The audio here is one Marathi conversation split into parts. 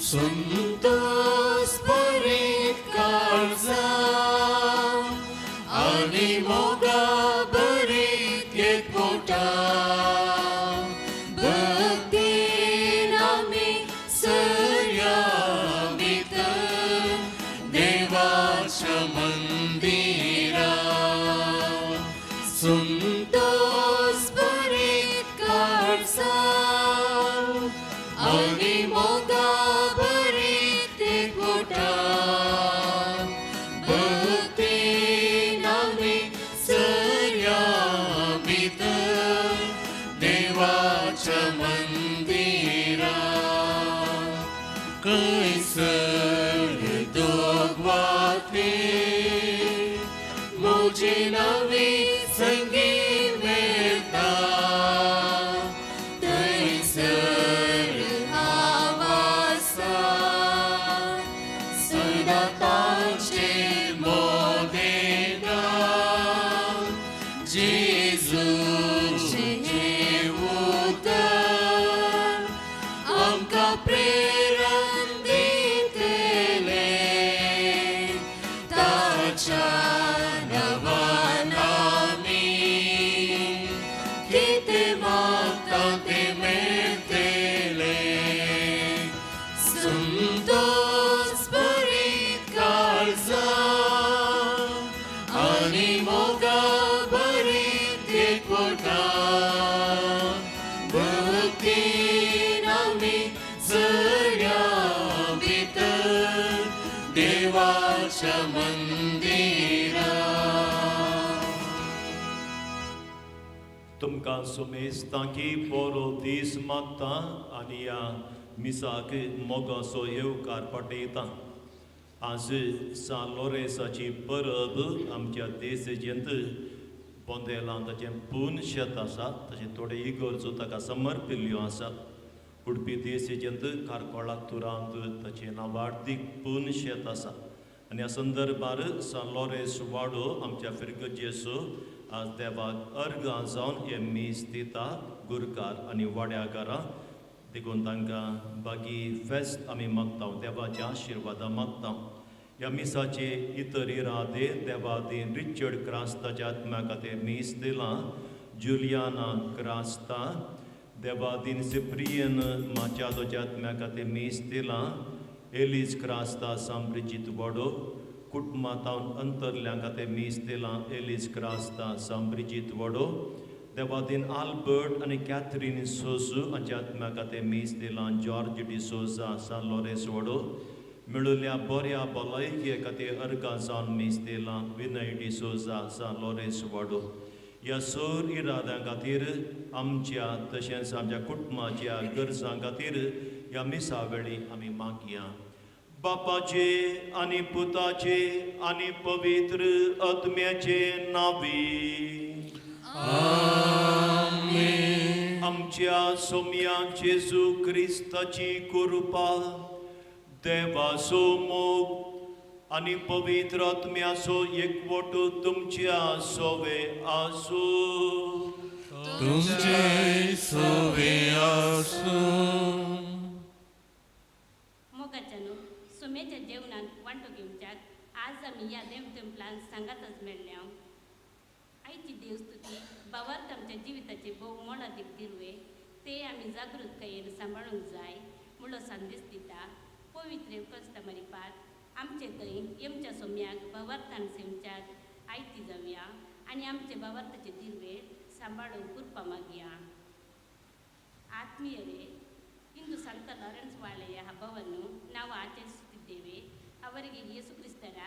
संतोष बरीत काळजा आणि मोगा बरीत एकवटा भक्तीन आम्ही संयमित देवाच्या मंदिरात. संतोष बरीत काळजा आणि मोगा बरीत एकवटा भक्तीन आम्ही संयमित देवाच्या मंदिरात. कैसर दोघवाते मोजी नवी संगी मेळता थंयसर आवासात सदा तांचे मोदेगान जेजूचे उतर आमकां प्रेरण दितले ताच्या नांवान आमी कितें मागता तें मेळटले. संतोष बरीत काळजा आणि मोगा बरीत एकवटा भक्तीन आमी संयमित देवाच्या मंदिरात. तुमकां सुमेस्तां की बरो दीस मागता आनी ह्या मिसाक मोगाचो येवकार पटयता. आज सान लोरेसाची परब आमच्या देशजेंत बोंदेलां ताचें पून शेत आसा तशें थोडे इगर्जो ताका समर्पिल्ल्यो आसा. उडपी देशजेंत कारकोळातुरांत ताचें नांवार्थीक पून शेत आसा आनी ह्या संदर्भार सान लोरेस वाडो आमच्या फिरगजेचो आज देवाक अर्गां जावन हे मीस दिता गुरकार आनी वाड्याकारां देखून तांकां बागी फेस्त आमी मागता देवाचें आशिर्वादा मागता. ह्या मिसाचे इतर इरादे देवादीन रिचर्ड क्रास्ताच्या आत्म्या खातीर मीस दिलां. जुलियाना क्रास्ता देवादीन सिप्रियन माचादोच्या आत्म्या खातीर मीस दिलां. एलिस क्रास्ता सांब्रिजीत वाडो कुटुंबांतावन अंतरल्या खातीर मीस दिलां. एलिस क्रास्ता सांब्रिजीत वाडो देवादीन आल्बर्ट आनी कॅथरीन सोसू हांच्या आत्म्या खातीर मीस दिलां. जॉर्ज डिसोजा सान लोरेस वाडो मेळिल्ल्या बऱ्या भलायके खातीर अर्गां जावन मीस दिलां. विनय डिसोजा सान लोरेस वाडो ह्या सर इराद्यां खातीर आमच्या तशेंच आमच्या कुटुंबाच्या गरजां खातीर ह्या मिसा वेळी आमी मागया. बापाचे आनी पुताचे आनी पवित्र आत्म्याचे नांवी आमेन. आमच्या सोम्या जेजू क्रिस्ताची कृपा देवाचो मोग आनी पवित्र आत्म्याचो एकवटो तुमच्या सोवे आसूं. तुमचे सोवे आसूं. मोगाच्यानो सुमेच्या जेवणात वांटो घेवच्याक आज आमी ह्या देवतेंपलान सांगातच मेळ्ळ्या. आयची देवस्तुती भावार्थ आमच्या जिविताचे भोव मोलादीक दिरवे ते आमी जागृतकायेन सांबाळूंक जाय म्हणलो संदेश दिता. पवित्र कस्तमारीपात आमचे थंय येमच्या सोम्याक भावार्थान सेवच्याक आयती जावया आनी आमचे भावार्थाचे दिरवे सांबाळूंक कृपा मागया. आत्मीय रे ಇಂದು ಸಂತ ಲಾರೆನ್ಸ್ ವಾಳೆಯ ಹಬ್ಬವನ್ನು ನಾವು ಆಚರಿಸುತ್ತಿದ್ದೇವೆ. ಅವರಿಗೆ ಯೇಸು ಕ್ರಿಸ್ತರ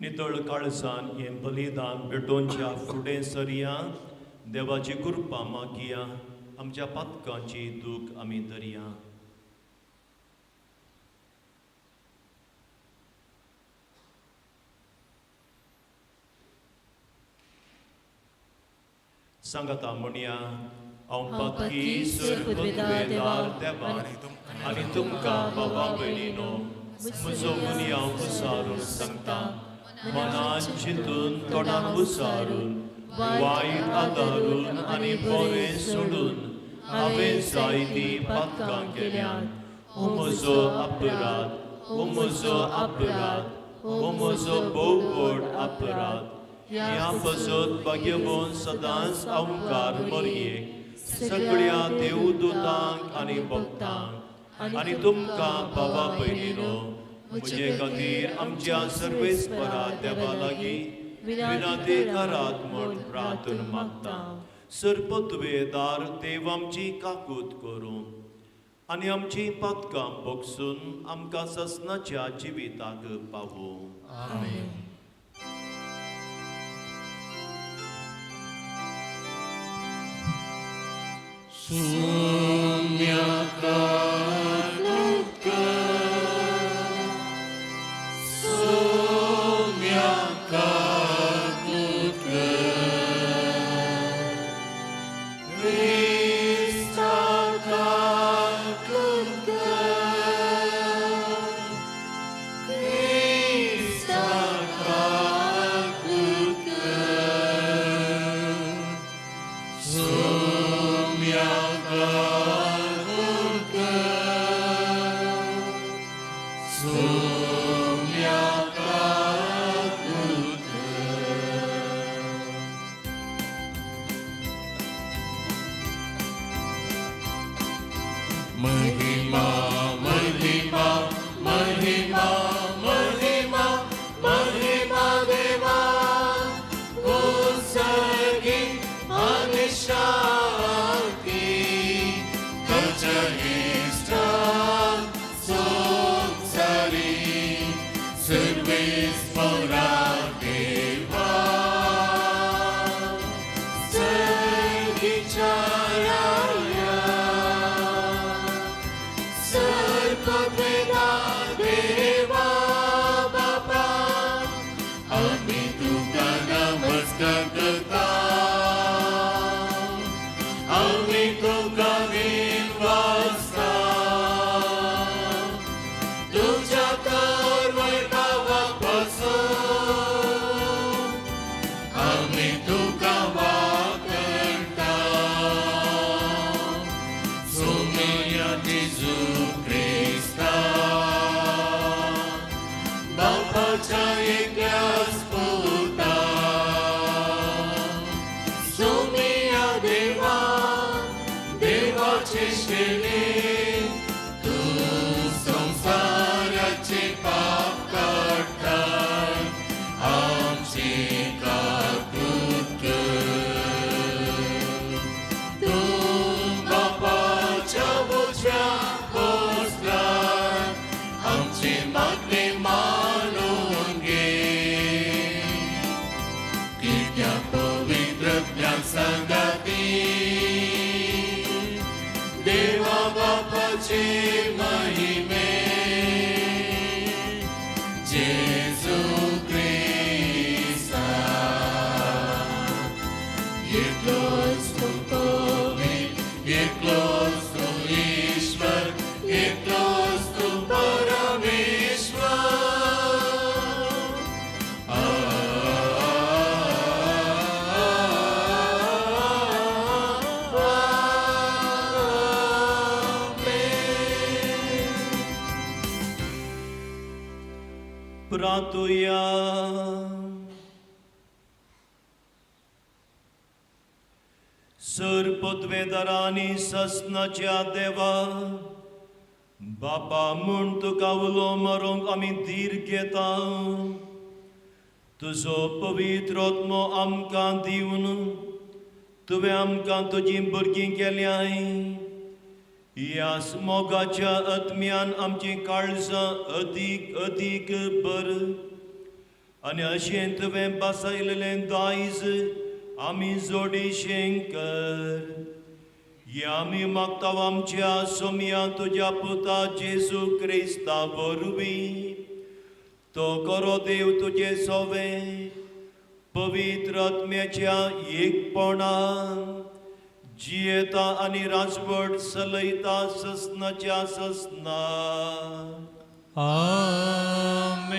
नितळ काळजान हें बलिदान भेटोवच्या फुडें सरया. देवाची कृपा मागया. आमच्या पातकांची दूख आमी धरया. सांगाता म्हणया हांव पक्की सर पदवेदार देवा आनी तुमकां भावा भयणीनो म्हजो मुनी हांव उसारून सांगता मनान चिंतून तोंडान उसारून वायट आदारून आनी बरें सोडून हांवें जायतीं पातकां केल्यात हो म्हजो अपराध हो म्हजो अपराध हो म्हजो भोव व्हड अपराध ह्या पसत भाग्यवान सदांच ओंकार मरयेक सगळ्या देवदूतांक आनी भक्तांक आनी तुमकां भावा भयणीनो म्हजे खातीर आमच्या सर्वेस्परा देवा लागीं विनंती करात म्हूण प्रार्थना मागता सरपतवेदार देव आमची काकूत करूं आनी आमची पातकां भोगसून आमकां ससनाच्या जिविताक पावूं आमेन. महिमा महिमा महिमा महिमा महिमा देवा उत्सर्गी आणि शांती कचनिष्ठा सोत्सरी सर्वेस्परा देवा सर्गीच्या देवा बाबा आम्ही तुका नमस्कार करता आम्ही तुका विश्वासता तुझ्या तर वैभवाक बसून आम्ही तुका वाकरता सोमया जेजू बापाच्या एकल्याच पुता सोमिया देवा देवाचे शेले तू संसाराचे पाप काढताय आमची काकूत कर तू बापाच्या बोच्या बसलाय आमची मागणी मानून घे कित्या पवित्र ज्ञान संगती देवा बापाचे महिमे जेजू ख्रिस्ता एकलोच तू पवित्र एकलोच तू ईश्वर एकलोच तू परमेश्वर प्रार्थुया सर पदवेदारांनी ससनाच्या देवा बापा म्हूण तुका उलो मारूंक आमी धीर घेता तुजो पवित्र आत्मो आमकां दिवन तुवें आमकां तुजीं भुरगीं केल्याय ह्या मोगाच्या आत्म्यान आमची काळजां अदीक अदीक बर आनी अशें तुवें बसयलेलें दायज आमी जोडीशें कर हे आमी मागता आमच्या सोम्या तुज्या पुता जेजू क्रिस्ता वरवीं तो करो देव तुजे सोवे पवित्र आत्म्याच्या एकपणान जियेता आनी राजवट चलयता ससनाच्या ससना. आमेन.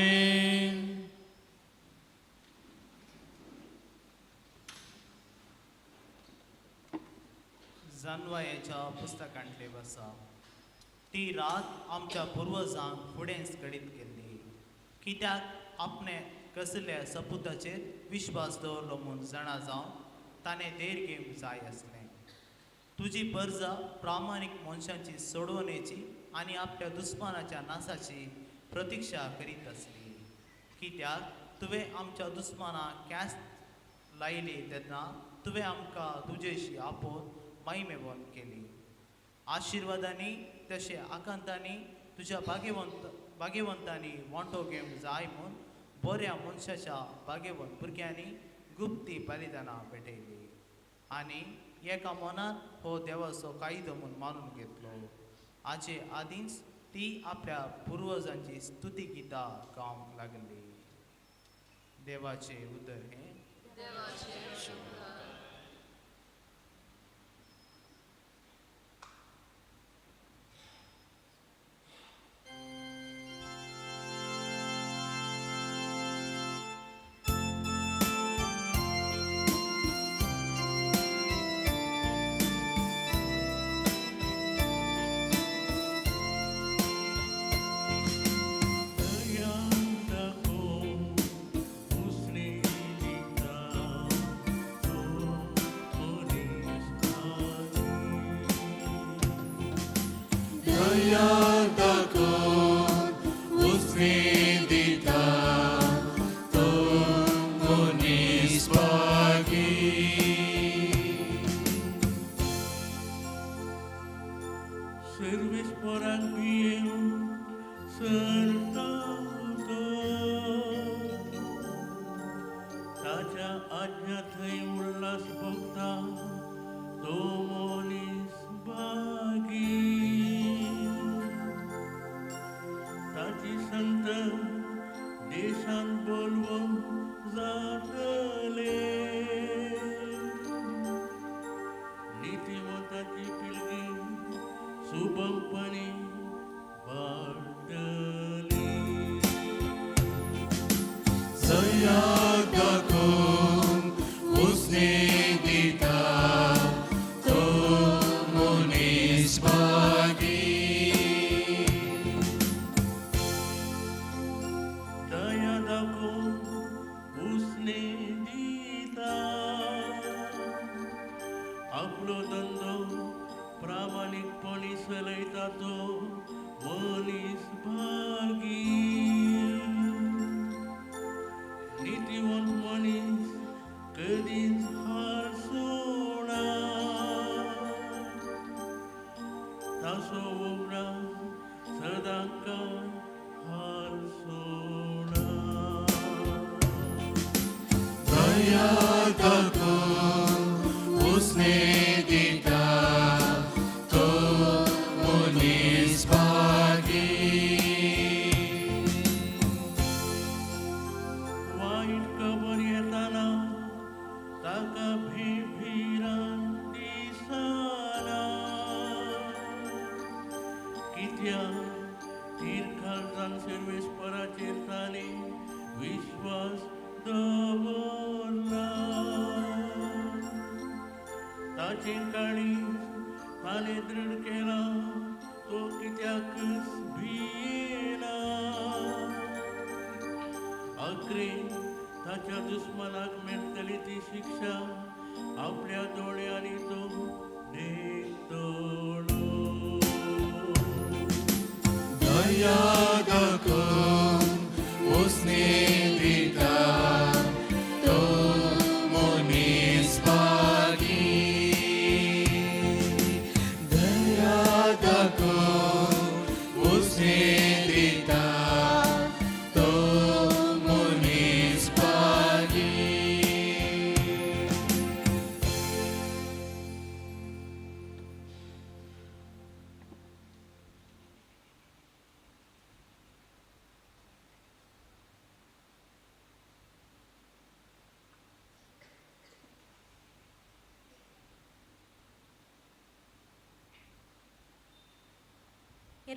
जानवायाच्या पुस्तकांतले बसा. ती रात आमच्या पुर्वजांक फुडें घडीत गेल्ली, कित्याक आपणे कसल्या सपुताचेर विश्वास दवरलो म्हूण जाणा जावन ताणें देर घेवंक जाय आसलें. तुजी बर्जा प्रामाणीक मनशांची सोडवणेची आनी आपल्या दुस्मानाच्या नासाची प्रतीक्षा करीत आसली, कित्याक तुवें आमच्या दुस्मानाक कॅस लायली तेन्ना तुवें आमकां तुजेशी आपोवन महिमेवंत केली. आशिर्वादांनी तशें आकांतांनी तुज्या भाग्यवंतांनी वांटो घेवंक जाय म्हूण बऱ्या मनशाच्या भाग्यवंत भुरग्यांनी गुप्ती बलिदानां भेटयली आनी एका मनान हो देवाचो कायदो म्हूण मानून घेतलो. हाचे आदींच ती आपल्या पुर्वजांची स्तुती गितां गावंक लागली. देवाचे उदर हे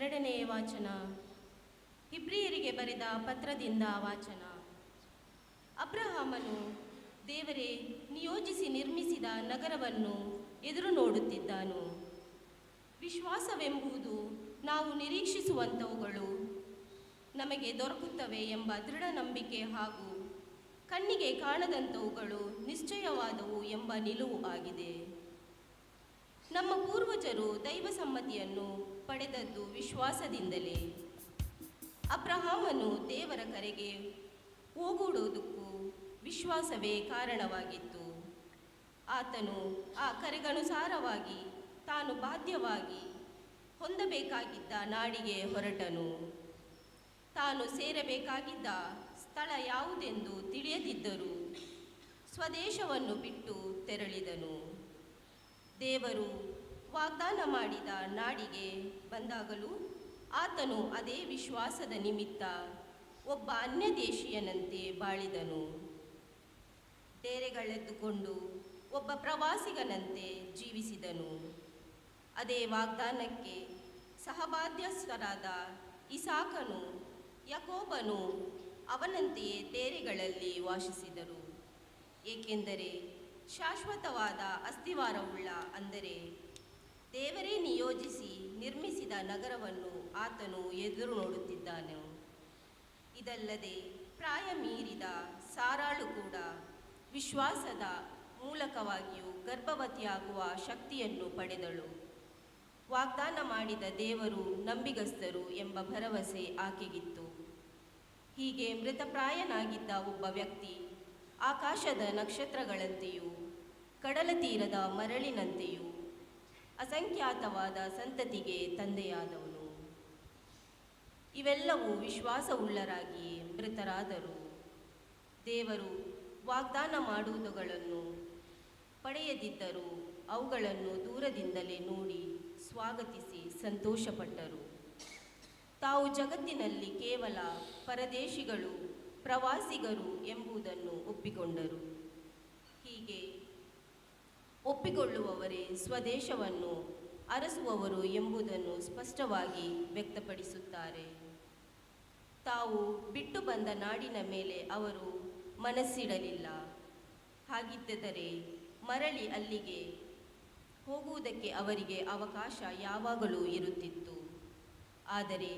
2ನೇ ವಾಚನ. ಇಬ್ರಿಯರಿಗೆ ಬರೆದ ಪತ್ರದಿಂದ ವಾಚನ. ಅಬ್ರಹಾಮನು ದೇವರೇ ನಿಯೋಜಿಸಿ ನಿರ್ಮಿಸಿದ ನಗರವನ್ನು ಎದುರು ನೋಡುತ್ತಿದ್ದಾನು. ವಿಶ್ವಾಸವೆಂಬುದು ನಾವು ನಿರೀಕ್ಷಿಸುವಂಥವುಗಳು ನಮಗೆ ದೊರಕುತ್ತವೆ ಎಂಬ ದೃಢ ನಂಬಿಕೆ ಹಾಗೂ ಕಣ್ಣಿಗೆ ಕಾಣದಂಥವುಗಳು ನಿಶ್ಚಯವಾದವು ಎಂಬ ನಿಲುವು ಆಗಿದೆ. ನಮ್ಮ ಪೂರ್ವಜರು ದೈವ ಸಮ್ಮತಿಯನ್ನು ಪಡೆದದ್ದು ವಿಶ್ವಾಸದಿಂದಲೇ. ಅಬ್ರಹಾಮನು ದೇವರ ಕರೆಗೆ ಹೋಗುವುದಕ್ಕೂ ವಿಶ್ವಾಸವೇ ಕಾರಣವಾಗಿತ್ತು. ಆತನು ಆ ಕರೆಗನುಸಾರವಾಗಿ ತಾನು ಬಾಧ್ಯವಾಗಿ ಹೊಂದಬೇಕಾಗಿದ್ದ ನಾಡಿಗೆ ಹೊರಟನು. ತಾನು ಸೇರಬೇಕಾಗಿದ್ದ ಸ್ಥಳ ಯಾವುದೆಂದು ತಿಳಿಯದಿದ್ದರೂ ಸ್ವದೇಶವನ್ನು ಬಿಟ್ಟು ತೆರಳಿದನು. ದೇವರು ವಾಗ್ದಾನ ಮಾಡಿದ ನಾಡಿಗೆ ಬಂದಾಗಲೂ ಆತನು ಅದೇ ವಿಶ್ವಾಸದ ನಿಮಿತ್ತ ಒಬ್ಬ ಅನ್ಯದೇಶೀಯನಂತೆ ಬಾಳಿದನು. ಡೇರೆಗಳೆದ್ದುಕೊಂಡು ಒಬ್ಬ ಪ್ರವಾಸಿಗನಂತೆ ಜೀವಿಸಿದನು. ಅದೇ ವಾಗ್ದಾನಕ್ಕೆ ಸಹಬಾಧ್ಯಸ್ಥರಾದ ಇಸಾಕನು ಯಾಕೋಬನು ಅವನಂತೆಯೇ ಡೇರೆಗಳಲ್ಲಿ ವಾಸಿಸಿದರು. ಏಕೆಂದರೆ ಶಾಶ್ವತವಾದ ಅಸ್ತಿವಾರವುಳ್ಳ, ಅಂದರೆ ದೇವರೇ ನಿಯೋಜಿಸಿ ನಿರ್ಮಿಸಿದ ನಗರವನ್ನು ಆತನು ಎದುರು ನೋಡುತ್ತಿದ್ದಾನೆ. ಇದಲ್ಲದೆ ಪ್ರಾಯ ಮೀರಿದ ಸಾರಾಳು ಕೂಡ ವಿಶ್ವಾಸದ ಮೂಲಕವಾಗಿಯೂ ಗರ್ಭವತಿಯಾಗುವ ಶಕ್ತಿಯನ್ನು ಪಡೆದಳು. ವಾಗ್ದಾನ ಮಾಡಿದ ದೇವರು ನಂಬಿಗಸ್ತರು ಎಂಬ ಭರವಸೆ ಆಕೆಗಿತ್ತು. ಹೀಗೆ ಮೃತಪ್ರಾಯನಾಗಿದ್ದ ಒಬ್ಬ ವ್ಯಕ್ತಿ ಆಕಾಶದ ನಕ್ಷತ್ರಗಳಂತೆಯೂ ಕಡಲ ತೀರದ ಮರಳಿನಂತೆಯೂ ಅಸಂಖ್ಯಾತವಾದ ಸಂತತಿಗೆ ತಂದೆಯಾದವನು. ಇವೆಲ್ಲವೂ ವಿಶ್ವಾಸವುಳ್ಳರಾಗಿ ಮೃತರಾದರು. ದೇವರು ವಾಗ್ದಾನ ಮಾಡುವುದುಗಳನ್ನು ಪಡೆಯದಿದ್ದರೂ ಅವುಗಳನ್ನು ದೂರದಿಂದಲೇ ನೋಡಿ ಸ್ವಾಗತಿಸಿ ಸಂತೋಷಪಟ್ಟರು. ತಾವು ಜಗತ್ತಿನಲ್ಲಿ ಕೇವಲ ಪರದೇಶಿಗಳು, ಪ್ರವಾಸಿಗರು ಎಂಬುದನ್ನು ಒಪ್ಪಿಕೊಂಡರು. ಹೀಗೆ ಒಪ್ಪಿಕೊಳ್ಳುವವರೇ ಸ್ವದೇಶವನ್ನು ಅರಸುವವರು ಎಂಬುದನ್ನು ಸ್ಪಷ್ಟವಾಗಿ ವ್ಯಕ್ತಪಡಿಸುತ್ತಾರೆ. ತಾವು ಬಿಟ್ಟು ಬಂದ ನಾಡಿನ ಮೇಲೆ ಅವರು ಮನಸ್ಸಿಡಲಿಲ್ಲ. ಹಾಗಿದ್ದರೆ ಮರಳಿ ಅಲ್ಲಿಗೆ ಹೋಗುವುದಕ್ಕೆ ಅವರಿಗೆ ಅವಕಾಶ ಯಾವಾಗಲೂ ಇರುತ್ತಿತ್ತು. ಆದರೆ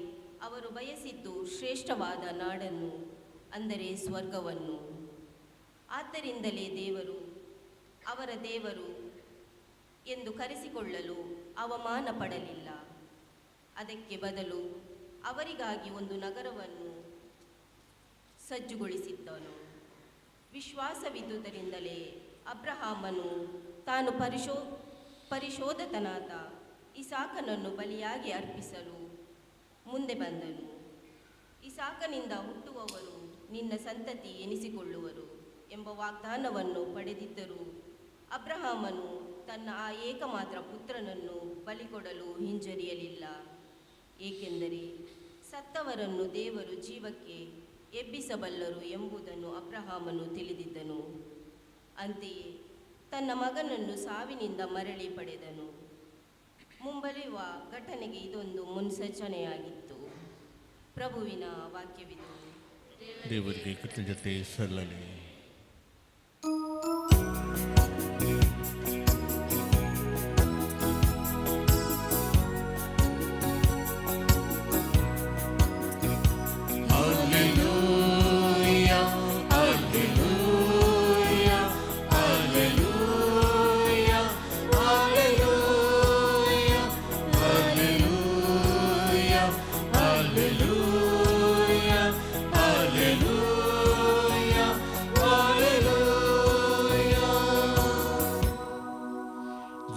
ಅವರು ಬಯಸಿದ್ದು ಶ್ರೇಷ್ಠವಾದ ನಾಡನ್ನು, ಅಂದರೆ ಸ್ವರ್ಗವನ್ನು. ಆದ್ದರಿಂದಲೇ ದೇವರು ಅವರ ದೇವರು ಎಂದು ಕರೆಸಿಕೊಳ್ಳಲು ಅವಮಾನ ಪಡಲಿಲ್ಲ. ಅದಕ್ಕೆ ಬದಲು ಅವರಿಗಾಗಿ ಒಂದು ನಗರವನ್ನು ಸಜ್ಜುಗೊಳಿಸಿದ್ದನು. ವಿಶ್ವಾಸವಿದ್ದುದರಿಂದಲೇ ಅಬ್ರಹಾಮನು ತಾನು ಪರಿಶೋಧಕನಾದ ಇಸಾಕನನ್ನು ಬಲಿಯಾಗಿ ಅರ್ಪಿಸಲು ಮುಂದೆ ಬಂದನು. ಇಸಾಕನಿಂದ ಹುಟ್ಟುವವರು ನಿನ್ನ ಸಂತತಿ ಎನಿಸಿಕೊಳ್ಳುವರು ಎಂಬ ವಾಗ್ದಾನವನ್ನು ಪಡೆದಿದ್ದರೂ ಅಬ್ರಹಾಮನು ತನ್ನ ಆ ಏಕಮಾತ್ರ ಪುತ್ರನನ್ನು ಬಲಿಕೊಡಲು ಹಿಂಜರಿಯಲಿಲ್ಲ. ಏಕೆಂದರೆ ಸತ್ತವರನ್ನು ದೇವರು ಜೀವಕ್ಕೆ ಎಬ್ಬಿಸಬಲ್ಲರು ಎಂಬುದನ್ನು ಅಬ್ರಹಾಮನು ತಿಳಿದಿದ್ದನು. ಅಂತೆಯೇ ತನ್ನ ಮಗನನ್ನು ಸಾವಿನಿಂದ ಮರಳಿ ಪಡೆದನು. ಮುಂಬರುವ ಘಟನೆಗೆ ಇದೊಂದು ಮುನ್ಸೂಚನೆಯಾಗಿತ್ತು. ಪ್ರಭುವಿನ ವಾಕ್ಯವಿದು. ದೇವರಿಗೆ ಕೃತಜ್ಞತೆ ಸಲ್ಲಲಿ.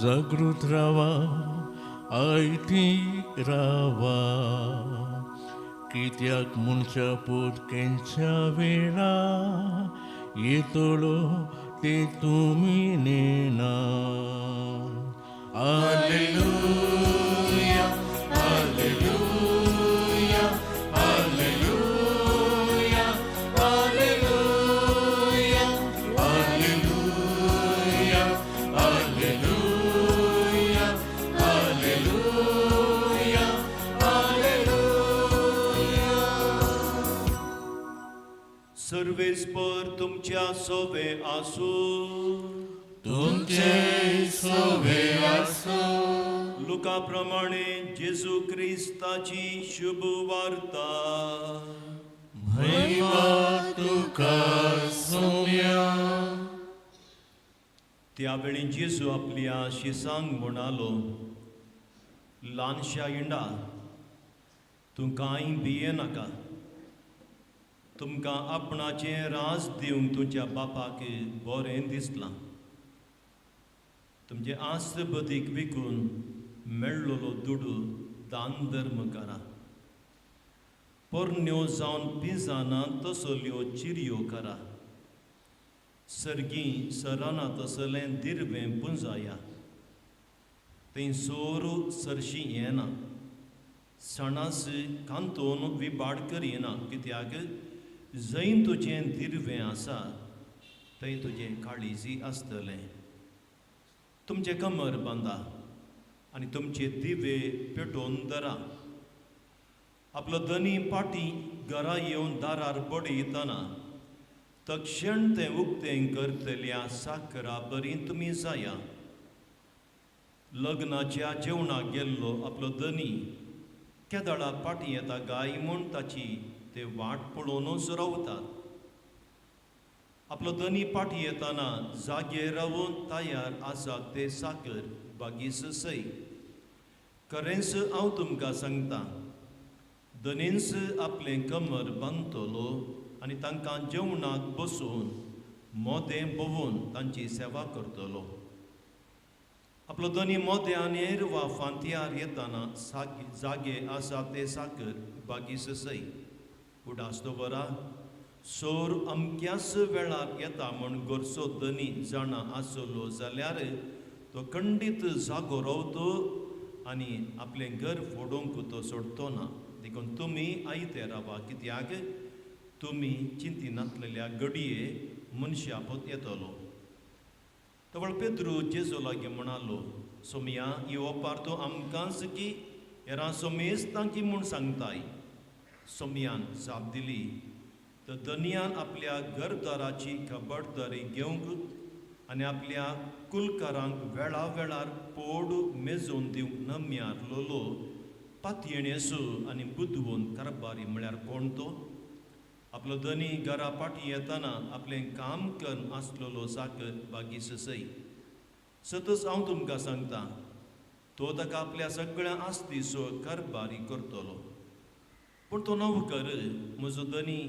जागृत रावा, आयती रावा, कित्याक मनशा पोटक्यांच्या वेळा येतलो ते तुमी नेना. Hallelujah, hallelujah, hallelujah, hallelujah, hallelujah, hallelujah, hallelujah, hallelujah. सर्वेस्पर तुमच्या सोबे आसूं. तुमचे सोबे आसो. लुका प्रमाणे जेजू क्रिस्ताची शुभ वार्ता. महिमा तुका सौम्या. त्यावेळी जेजू आपल्या शिसांक म्हणालो, ल्हानशा इंडा, तूं कांय भिये नाका. तुमकां आपणाचें राज दिवंक तुमच्या बापाक बरें दिसलां. तुमचे आसबदीक विकून मेळ्ळलो दुडू दान धर्म करा. पोरण्यो जावन पिजाना तसल्यो चिरयो करा. सर्गी सराना तसलें दिरवें पुंजाया. थंय सोर सरशी येना. सणास कांतोन विबाड करिना, कित्याक जंय तुजें दिरवें आसा थंय तुजें काळिजी आसतलें. तुमचे कमर बांदा आनी तुमचे दिवे पेटोवन धरा. आपलो धनी पाटी घरा येवन दारार बडयतना तक्षण तें उक्तें करतल्या साकरा बरी तुमी जाया. लग्नाच्या जेवणाक गेल्लो आपलो धनी केदाळा पाटी येता गाय म्हूण ताची ते वाट पळोवनूच रावतात. आपलो धनी पाटी येतना जागे रावून तयार आसा ते साकर बागीस सय. खरेंच हांव तुमकां सांगतां, धनींच आपलें कमर बांदतलो आनी तांकां जेवणाक बसून मोदें भोवून तांची सेवा करतलो. आपलो धनी मोद्यानेर वा फांतयार येतना जागे आसा ते साकर बागीस सय. उडास दवरा, सोर अमक्याच वेळार येता म्हूण गोरचो धनी जाणा आसलो जाल्यार तो खंडीत जागो रावतो आनी आपलें घर फोडूंक तो सोडतो ना. देखून तुमी आयते रावा, कित्याक तुमी चिंतिनातलेल्या घडये मनशापोत येतलो. तवळ पेद्रू जेजू लागीं म्हणालो, सोमया येवपार तूं आमकांच की हेरां सोमेस्तां की म्हूण सांगताय. सोमयान जाप दिली. तर धनयान आपल्या घरदाराची खबरदारी घेवंक आनी आपल्या कुलकारांक वेळा वेळार पोड मेजोवन दिवंक नम्यार लोलो पातयेणेसू आनी बुदवून कारबारी म्हळ्यार कोण तो. आपलो धनी घरा पाटी येतना आपलें काम करून आसलेलो साकर बागीस सय. सतच हांव तुमकां सांगतां, तो ताका आपल्या सगळ्या आस्तीचो कारबारी करतलो. पूण तो नवकर म्हजो धनी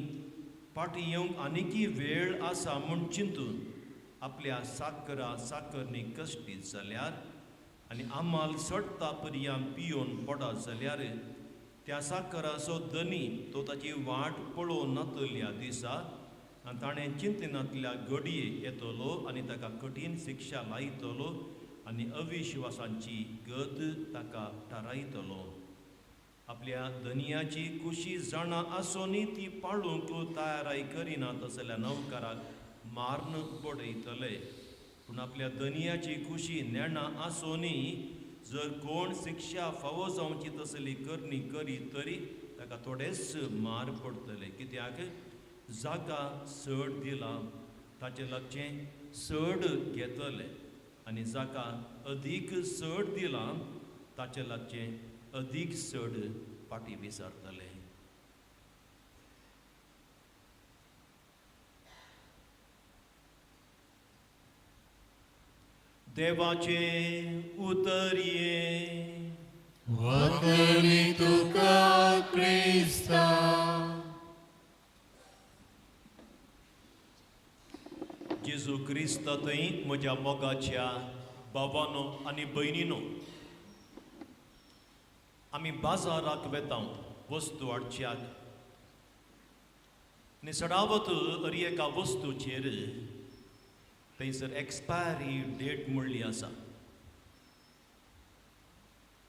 पाटी येवंक आनिकी वेळ आसा म्हूण चिंतून आपल्या साकरनी कश्टीत जाल्यार आनी आमाल सडटा पर्यंत पियोन पडा जाल्यार त्या साकराचो धनी तो ताची वाट पळोवन नातल्या दिसा आनी ताणें चिंतनातल्या घडये येतलो आनी ताका कठीण शिक्षा लायतलो आनी अविश्वासांची गत ताका थारायतलो. आपल्या धनयाची कुशी जाणा आसोनी ती पाळूंक तयाराय करिना तसल्या नवकाराक मारून बडयतले. पूण आपल्या धनयाची कुशी नेणा आसोनी जर कोण शिक्षा फावो जावची तसली करणी करी तरी ताका थोडेच मार पडतले. कित्याक जाका सड दिला ताचे लागचें सड घेतले आनी जाका अदीक सड दिला ताचे लागचें अदीक सड पाटी विसरतले. देवाचे उतरिये. वतनी तुका क्रिस्ता. जेजू क्रिस्ता थंय म्हज्या मोगाच्या भावानो आनी भयणीनो, आमी बाजाराक वेता वस्तू हाडच्याक आनी सडावत हर एका वस्तूचेर थंयसर एक्सपायरी डेट म्हणली आसा.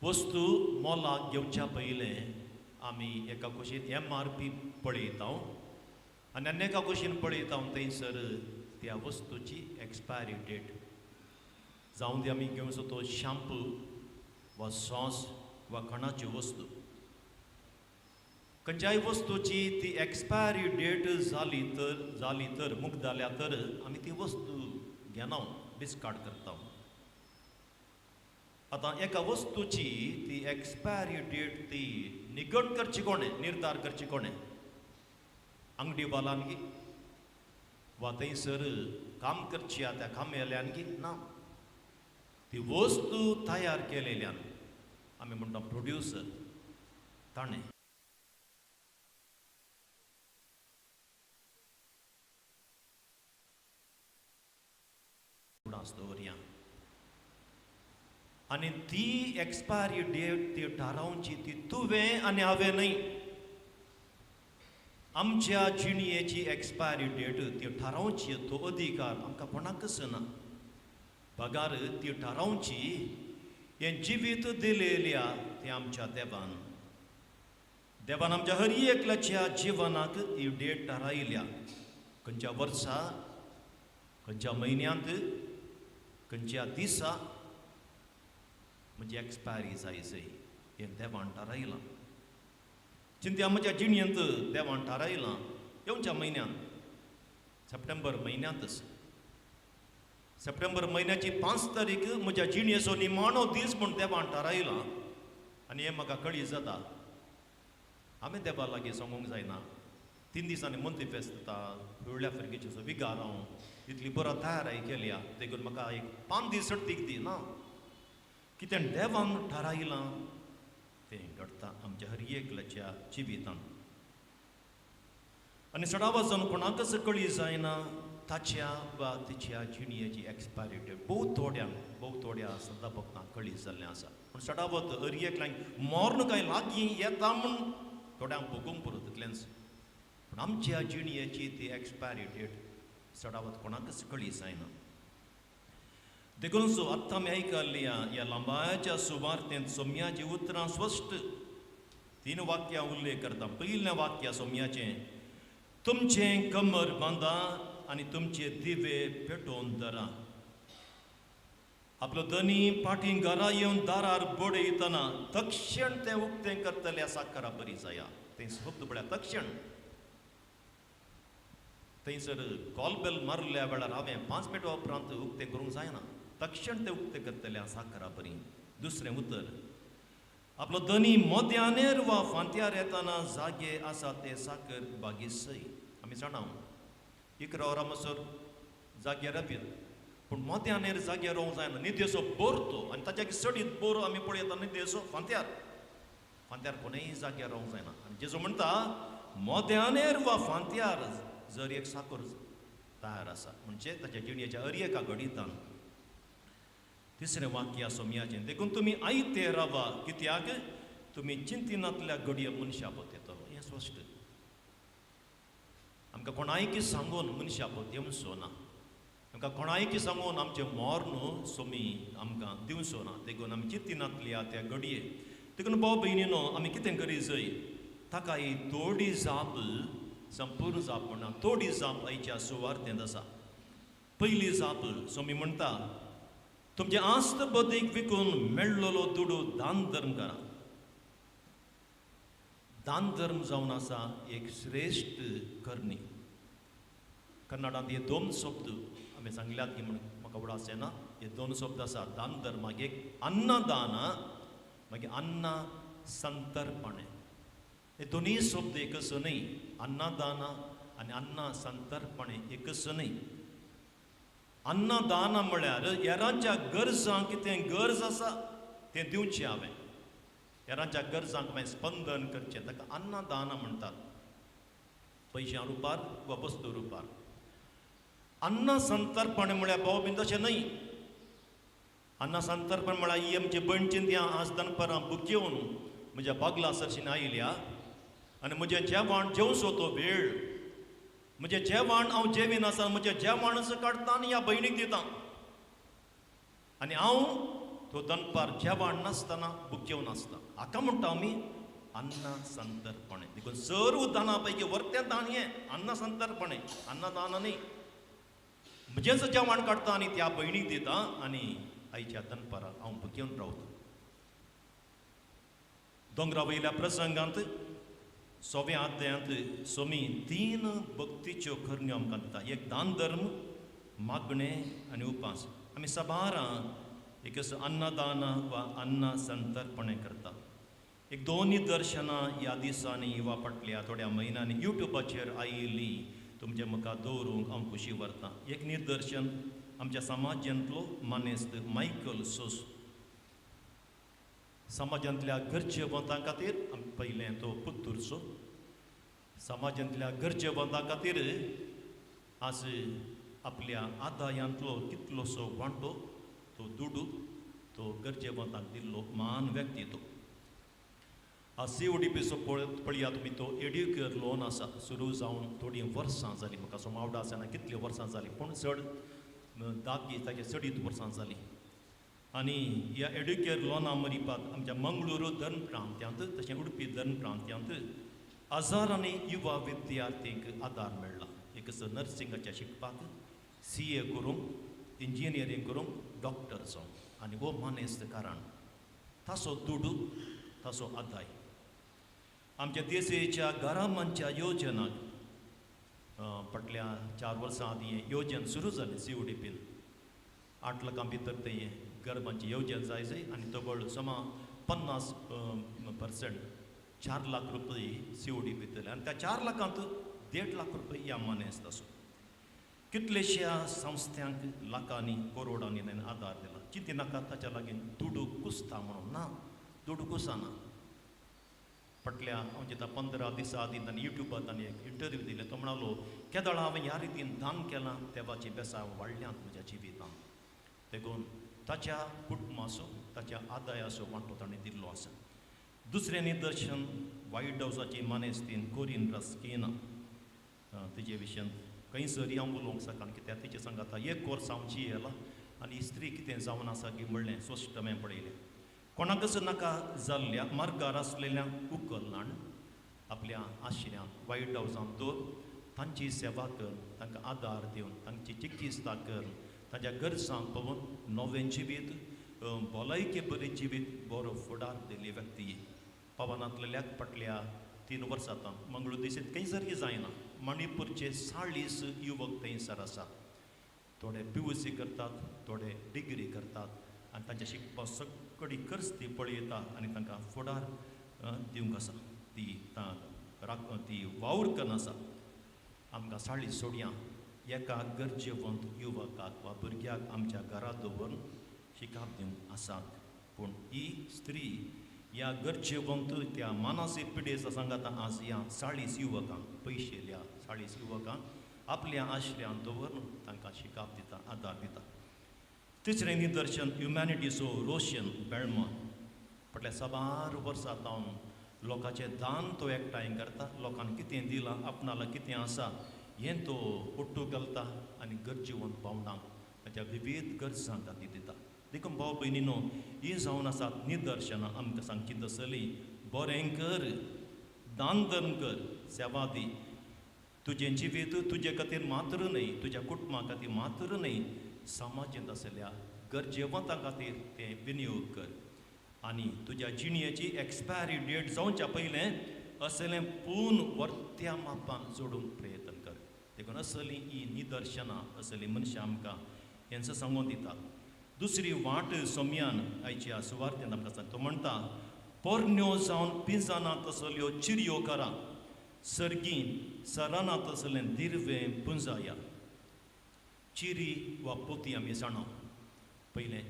वस्तू मोलाक घेवच्या पयलें आमी एका कुशीन MRP पळयता आनी आनी एका कुशीन पळयता थंयसर त्या वस्तूची एक्सपायरी डेट. जावं ती आमी घेवचो तो शॅम्पू वा सॉस वा खणाची वस्तू. खंयच्याय वस्तूची ती एक्सपायरी डेट जाली तर मुक्त जाल्या तर आमी ती वस्तू घेना डिस्कार्ड करता. आतां एका वस्तूची ती एक्सपायरी डेट ती निगड करची कोणे, निर्धार करची कोणे? अंगडीवालांगी वा थंयसर काम करची त्या कामेल्यांगी ना. ती वस्तू तयार केलेल्यान आमी म्हणटा प्रोड्युसर ताणें दवरया. आनी ती एक्सपायरी डेट ती थारावची ती तुवें आनी हांवें न्हय. आमच्या जिणयेची एक्सपायरी डेट ती थारावची तो अधिकार आमकां कोणाकच ना. पगार ती थारावची हें जिवीत दिलेल्या तें आमच्या देवान. देवान आमच्या हर एकल्याच्या जिवनाक ही डेट थारायल्या. खंयच्या वर्सा, खंयच्या म्हयन्यांत, खंयच्या दिसा म्हणजे एक्सपायरी जायसय हें देवान थारायलां. चिंत्या म्हज्या जिणयेंत देवान थारायलां येवच्या म्हयन्यांत, सप्टेंबर म्हयन्यांतच. सप्टेंबर म्हयन्याची 5 तारीख म्हज्या जिणयेचो निमाणो दीस म्हूण देवान थारायलां. आनी हें म्हाका कळीत जाता. हांवें देवा लागीं सांगूंक जायना 3 दिसांनी मंथली फेस्त जाता, फुडल्या फुरगेचो विगार हांव इतली बरो तयाराय केल्या देखून म्हाका एक 5 दीस सर्तीक दी ना. कितें देवान थारायलां तें घडटा आमच्या हर एकल्याच्या जिवितांत. आनी सडावा जावन कोणाकच कळी जायना ताच्या वा तिच्या जिणयेची एक्सपायरी डेट. भोव थोड्या सद्दा भक्तांक कळी जाल्लें आसा. पूण सडावत हर एकल्यांक मोर्न काय लागीं येता म्हूण थोड्यांक भोगूंक पुरो तितलेंच. पूण आमच्या जिणयेची ती एक्सपायरी डेट सडावत कोणाकच कळी जायना. देखून सो आत्तां आमी आयकल्ल्या ह्या लांबाच्या सुवार्तेंत सोम्याची उतरां स्पश्ट 3 वाक्यां उल्लेख करता. पयलें वाक्य सोम्याचें, तुमचें कमर बांदा आनी तुमचे दिवे पेटोवन धरा. आपलो धनी पाटी घरा येवन दारार बडयतना तक्षण तें उक्तें करतल्या साकारा बरी जाया. तें शब्द पळया, तक्षण. थंयसर कॉलबेल मारल्या वेळार हांवें 5 मिनटां उपरांत उक्तें करूंक जायना. तक्षण तें उक्तें करतल्या साकारा बरी. दुसरें उतर, आपलो धनी मोद्यानेर वा फांत्यार येतना जागे आसा ते साकर बागीसय. आमी जाणां 11 वरां म्हणसर जाग्यार येत, पूण मोद्यानेर जाग्यार रावंक जायना. न्हिदेचो बोर तो आनी ताच्या सडीत बोर आमी पळयता न्हिदेचो फांत्यार कोणेय जाग्यार रावंक जायना. आनी जेजो म्हणटा मोद्यानेर वा फांत्यार जर एक साकर तयार आसा म्हणजे ताच्या जिणयेच्या हर एका घडींतान. तिसरें वाक्य सोम्याचें, देखून तुमी आयते रावा कित्याक तुमी चिंतिनांतल्या घडये मनशापोत येतलो. हें स्पश्ट. आमकां कोणायकी सांगून मनशापोत येवचो ना. आमकां कोणायकी सांगून आमचें मोर्न सोमी आमकां दिवचो ना. देखून आमी चिंतिनांतल्या त्या घडये. देखून भाव भयणीनो आमी कितें करी जाय, ताका ही थोडी जाप संपूर्ण जाप म्हणा. थोडी जाप आयच्या सुवार्तेंत आसा. पयली जाप सोमी म्हणटा, तुमचे आस्त बदीक विकून मेळ्ळलो दुडू दान धर्म करा. दान धर्म जावन आसा एक श्रेष्ठ करणी. कन्नडांत हे 2 शब्द आमी सांगल्यात की म्हण म्हाका उडास येना. हे 2 शब्द आसा दान धर्माक. एक अन्नदान, मागीर अन्न संतर्पण. हे दोनूय शब्द एकच न्हय. अन्नदान आनी अन्न संतर्पण एकच न्हय. अन्नदान म्हळ्यार हेरांच्या गरजांक कितें गरज आसा तें दिवचें हांवें. हेरांच्या गरजांक हांवें स्पंदन करचें, ताका अन्नदान म्हणटात. पयशां रुपार वा वस्तू रुपार. अन्न संतर्पण म्हळ्यार भाव बीन तशें न्हय. अन्न संतर्पण म्हळ्यार ही आमची बणचिंद्या आज दनपारां बूक घेवन म्हज्या बागला सरशीन आयल्या आनी म्हजें जेवण जेवचो तो वेळ. म्हजें जेवण हांव जेवीन आसा, म्हजें जेवणच काडटा आनी ह्या भयणीक दितां. आनी हांव तो दनपार जेवण नासतना भुकेवन आसता. हाका म्हणटा आमी अन्न संतर्पण. देखून सर्व दाना पैकी वर्तें दान हें अन्न संतर्पण, अन्नदान न्हय. म्हजेंच जेवण काडटा आनी त्या भयणीक दिता आनी आयच्या दनपारां हांव भुकेवन रावता. दोंगरा वयल्या प्रसंगांत सोव्या अध्यायांत सोमी 3 भक्तीच्यो खरण्यो आमकां दिता. एक दान धर्म, मागणें आनी उपास. आमी सबारां एक अन्नदान वा अन्न संतर्पणें करता. एक 2 निदर्शनां ह्या दिसांनी वापरल्या थोड्या म्हयन्यांनी यूट्यूबाचेर आयिल्लीं तुमचे मुखार दवरूंक हांव खुशी व्हरतां. एक निदर्शन आमच्या समाजांतलो मानेस्त मायकल सोस. समाजांतल्या गरजेवंतां खातीर पयलें तो पुत्तूरचो. समाजांतल्या गरजेवंतां खातीर आज आपल्या आदायांतलो कितलोसो वांटो तो दुडू तो गरजेवंतांक दिल्लो महान व्यक्ती तो. CODPचो पळयात तुमी तो एड्युकेट लोन आसा सुरू जावन थोडीं वर्सां जालीं. म्हाका असो मावडो आसना कितलीं वर्सां जालीं पूण चड 10 ताचे चडीत वर्सां जालीं. आनी ह्या एड्युकेट लोना मरिपात आमच्या मंगळूरू धर्म प्रांत्यांत तशें उडपी धर्म प्रांत्यांत हजारांनी युवा विद्यार्थींक आदार मेळ्ळा. एक नर्सिंगाच्या शिकपाक, CA करूंक, इंजिनियरींग करूंक, डॉक्टर जावंक. आनी हो मानेस्त कारण ताचो दुडू ताचो आदाय. आमच्या देशेच्या घरामनच्या योजनाक फाटल्या 4 वर्सां आदीं येवजण सुरू जालें CODPन. 8 लाखां भितर तें गरबांची येवजण जाय आनी तबळ समा 50% 4 लाख रुपये CODP दितले. आनी त्या 4 लाखांत 1.5 लाख रुपये ह्या मानेस्त आसूं. कितलेशा संस्थांक लाखांनी करोडांनी आदार दिला. चिंती नाका ताच्या लागीं दुडू कुसता म्हणून ना, दुडू कुसाना. फाटल्या हांव चिंता 15 दिसां आदीं ताणें यूट्यूबार ताणें एक इंटरव्यू दिले. तो म्हणालो केदळ हांवें ह्या रितीन दान केलां देवाची बेसाय वाडल्यांत म्हज्या जिवितांत. देखून ताच्या कुटुंबाचो ताच्या आदायाचो वांटो ताणें दिल्लो आसा. दुसरें निदर्शन व्हायट हावसाची मानेस्तीन कोरीन रस्किना तेजे विशयान खंयसरी हांव उलोवंक शकना कित्याक तेजे सांगाता एक वर्स हांव जियेला आनी स्त्री कितें जावन आसा की म्हणलें स्पश्टमें पळयलें. कोणाकच नाका जाल्ल्या मार्गार आसलेल्यांक उखलनान आपल्या आशिऱ्यांक व्हायट हावसांत दवर, तांची सेवा कर, तांकां आदार दिवन तांची चिकित्सा कर, तांच्या गरजांक पळोवन नवें जिवीत, भलायकी बरी जिवीत बरो फुडार दिल्ली व्यक्ती. पवनांतलेल्याक फाटल्या 3 वर्सां मंगळूर देशीत खंयसरी जायना. मणिपूरचे 40 युवक थंयसर आसात. थोडे PUC करतात, थोडे डिग्री करतात आनी तांच्या शिकपा सगळी खर्च ती पळयता आनी तांकां फुडार दिवंक आसा. ती वावर करून आसा. आमकां 40 सोडयां एका गरजेवंत युवकाक वा भुरग्याक आमच्या घरांत दवरून शिकाप दिवंक आसात. पूण ही स्त्री ह्या गरजेवंत त्या मानसीक पिडेचा सांगाता आज ह्या 40 युवकांक पयशेल्या 40 युवकांक आपल्या आश्रयांत दवरून तांकां शिकाप दिता, आदार दिता. तिसरें निदर्शन ह्युमॅनिटीचो रोशन बेळमोन. फाटल्या 7 वर्सां जावन लोकांचें दान तो एकठांय करता. लोकांक कितें दिलां, आपणालें कितें आसा हें तो ओट्टू घालता आनी गरजेवंत पावंडांक ताच्या विविध गरजांक ती दिता. देखून भाव भयणीनो ही जावन आसात निदर्शनां आमकां सांगची आसलीं. बरें कर, दान धर्म कर, सेवा दी. तुजें जिवीत तुजे खातीर मात्र न्हय, तुज्या कुटुंबा खातीर मात्र न्हय, समाजांत आसलेल्या गरजेवंतां खातीर तें विनियोग कर. आनी तुज्या जिणेची एक्सपायरी डेट जावच्या पयलें असलें पूर्ण वर्त्या मापान जोडूंक प्रयत्न कर. देखून असलीं ही निदर्शनां असलीं मनशां आमकां हेंचो सांगून दितात. दुसरी वाट सोम्यान आयच्या सुवार्थेंत आमकां सांगता. तो म्हणटा पोरण्यो जावन पिंजानात असल्यो चिरयो करा, सर्गीन सरानात असलें दिर्वें पुंजाया. चिरी वा पोती आमी जाणा. पयलें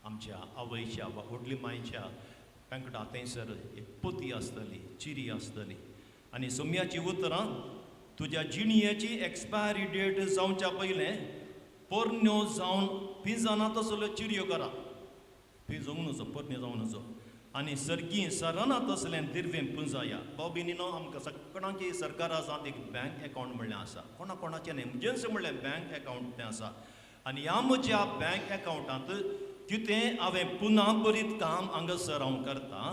आमच्या आवयच्या वा व्हडली मायच्या पेंकटा थंयसर एक पोती आसतली, चिरी आसतली. आनी सोम्याची उतरां तुज्या जिणयेची एक्सपायरी डेट जावच्या पयलें पोरण्यो जावन पिंजानात असल्यो चिरयो करा. पिंजोंक नजो, पोरण्यो जावं नजो. आनी सर्गी सरानात असलें दिर्वें पुंजाया. भाव भयणीनो आमकां सगळ्यांकी सरकारान एक बँक अकावंट म्हणलें आसा. कोणा कोणाचें एमर्जन्सी म्हणलें बँक अकावंट तें आसा. आनी ह्या म्हज्या बँक अकावंटांत कितें हांवें पुना बरीत काम हांगासर हांव करतां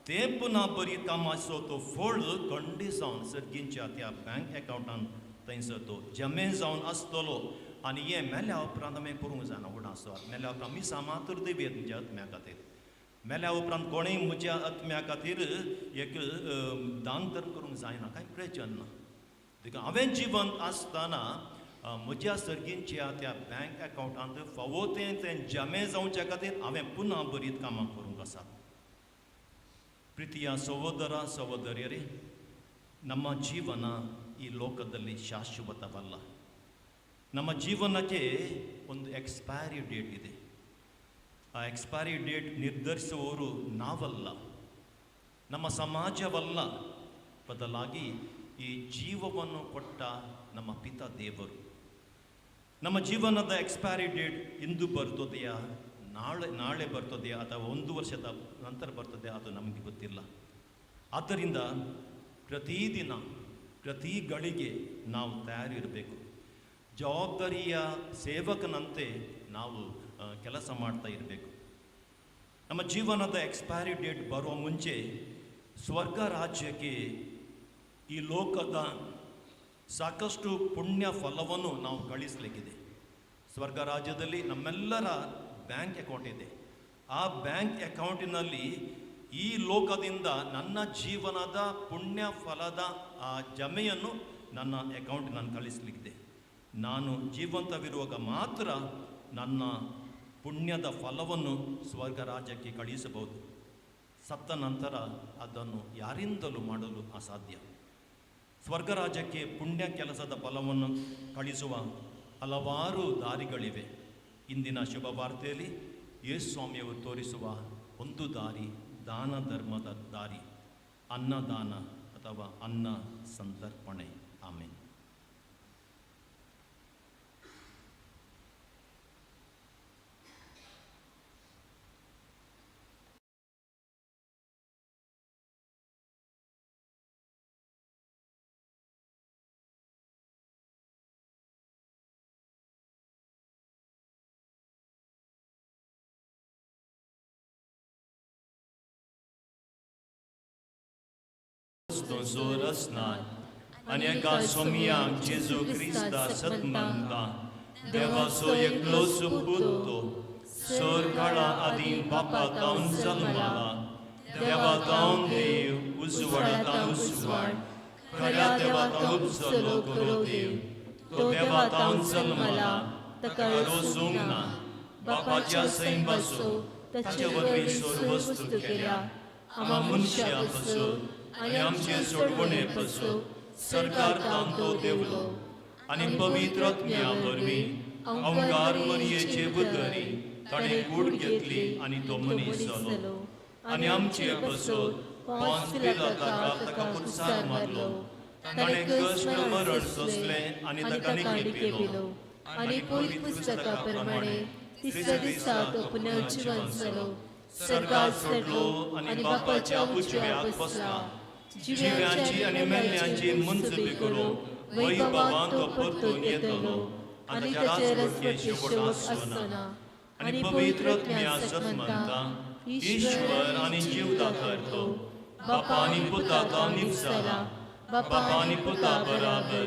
तें पुना बरीत कामाचो तो फळ खंडी जावन सर्गींच्या त्या बँक अकावंटांत थंयसर तो जमे जावन आसतलो. आनी हें मेल्या उपरांत हांवें करूंक जायना उडासो. मेल्या उपरांत मिसा मात्र दिवेत म्हज्या आत्म्या खातीर. मेल्या उपरांत कोणेय म्हज्या आत्म्या खातीर एक दान धर्म करूंक जायना, कांय प्रयोजन ना. देखून हांवें जिवंत आसतना म्हज्या सर्गींच्या त्या बँक अकावंटांत फावो तें जमे जावचे खातीर हांवें पुना बरीत कामां करूंक आसात. ಪ್ರೀತಿಯ ಸಹೋದರ ಸಹೋದರಿಯರೇ, ನಮ್ಮ ಜೀವನ ಈ ಲೋಕದಲ್ಲಿ ಶಾಶ್ವತವಲ್ಲ. ನಮ್ಮ ಜೀವನಕ್ಕೆ ಒಂದು ಎಕ್ಸ್ಪೈರಿ ಡೇಟ್ ಇದೆ. ಆ ಎಕ್ಸ್ಪೈರಿ ಡೇಟ್ ನಿರ್ಧರಿಸುವವರು ನಾವಲ್ಲ, ನಮ್ಮ ಸಮಾಜವಲ್ಲ, ಬದಲಾಗಿ ಈ ಜೀವವನ್ನು ಕೊಟ್ಟ ನಮ್ಮ ಪಿತ ದೇವರು. ನಮ್ಮ ಜೀವನದ ಎಕ್ಸ್ಪೈರಿ ಡೇಟ್ ಇಂದು ಬರ್ತದೆಯಾ, ನಾಳೆ ಬರ್ತದೆಯಾ, ಅಥವಾ 1 ವರ್ಷದ ನಂತರ ಬರ್ತದೆ, ಅದು ನಮಗೆ ಗೊತ್ತಿಲ್ಲ. ಆದ್ದರಿಂದ ಪ್ರತಿದಿನ ಪ್ರತಿ ಗಳಿಗೆ ನಾವು ತಯಾರಿರಬೇಕು. ಜವಾಬ್ದಾರಿಯ ಸೇವಕನಂತೆ ನಾವು ಕೆಲಸ ಮಾಡ್ತಾ ಇರಬೇಕು. ನಮ್ಮ ಜೀವನದ ಎಕ್ಸ್ಪೈರಿ ಡೇಟ್ ಬರುವ ಮುಂಚೆ ಸ್ವರ್ಗ ರಾಜ್ಯಕ್ಕೆ ಈ ಲೋಕದ ಸಾಕಷ್ಟು ಪುಣ್ಯ ಫಲವನ್ನು ನಾವು ಗಳಿಸಲಿಕ್ಕಿದೆ. ಸ್ವರ್ಗ ರಾಜ್ಯದಲ್ಲಿ ನಮ್ಮೆಲ್ಲರ ಬ್ಯಾಂಕ್ ಅಕೌಂಟ್ ಇದೆ. ಆ ಬ್ಯಾಂಕ್ ಅಕೌಂಟಿನಲ್ಲಿ ಈ ಲೋಕದಿಂದ ನನ್ನ ಜೀವನದ ಪುಣ್ಯ ಫಲದ ಆ ಜಮೆಯನ್ನು ನನ್ನ ಅಕೌಂಟ್ ನಾನು ಕಳಿಸಲಿಕ್ಕಿದೆ. ನಾನು ಜೀವಂತವಿರುವಾಗ ಮಾತ್ರ ನನ್ನ ಪುಣ್ಯದ ಫಲವನ್ನು ಸ್ವರ್ಗ ರಾಜ್ಯಕ್ಕೆ ಕಳಿಸಬಹುದು. ಸತ್ತ ನಂತರ ಅದನ್ನು ಯಾರಿಂದಲೂ ಮಾಡಲು ಅಸಾಧ್ಯ. ಸ್ವರ್ಗ ರಾಜ್ಯಕ್ಕೆ ಪುಣ್ಯ ಕೆಲಸದ ಫಲವನ್ನು ಕಳಿಸುವ ಹಲವಾರು ದಾರಿಗಳಿವೆ. ಇಂದಿನ ಶುಭ ವಾರ್ತೆಯಲ್ಲಿ ಯೇಸು ಸ್ವಾಮಿಯವರು ತೋರಿಸುವ ಒಂದು ದಾರಿ ದಾನ ಧರ್ಮದ ದಾರಿ, ಅನ್ನದಾನ ಅಥವಾ ಅನ್ನ ಸಂತರ್ಪಣೆ. ಆಮೇನ್. Dos horas na Aneka somia Jesu Krista satmanta Deva soye klosu putto Sorgala adin papa taun salmala Deva taun dev Uswada taun uswad Kaya deva taun upsalo kuro dev To deva taun salmala Takaro sungna Bapa jasa imbaso Tachawatri sorvastu keria Ama munsya paso आणि आमचे सोडवणे पसो सरकार तांतो देवलो आणि पवित्रात्म्या वरवी अवंगार मरियेचे बुदरी ताणे कूड घेतली आणि तो मनीस जालो आणि आमचे पसो पांच पिलाताका ताका पुरसार मारलो ताणे कष्ट मरण सोसले आणि ताका निकेलो आणि पवित्र पुस्तकाप्रमाणे तिसऱ्या दिसा तो पुनर्जीवन जालो सरकार सोडलो आणि बापाच्या उजव्याक बसला जिव्यांची आणि मेल्यांची मुंजबी करो वैभवान तो परतून येतलो आणि त्याचे रस्त्याचे शेवट असताना आणि पवित्रात्म्या सत्मंता ईश्वर आणि जीवदाता तो बापा आणि पुताका निवसाला बापा आणि पुता बराबर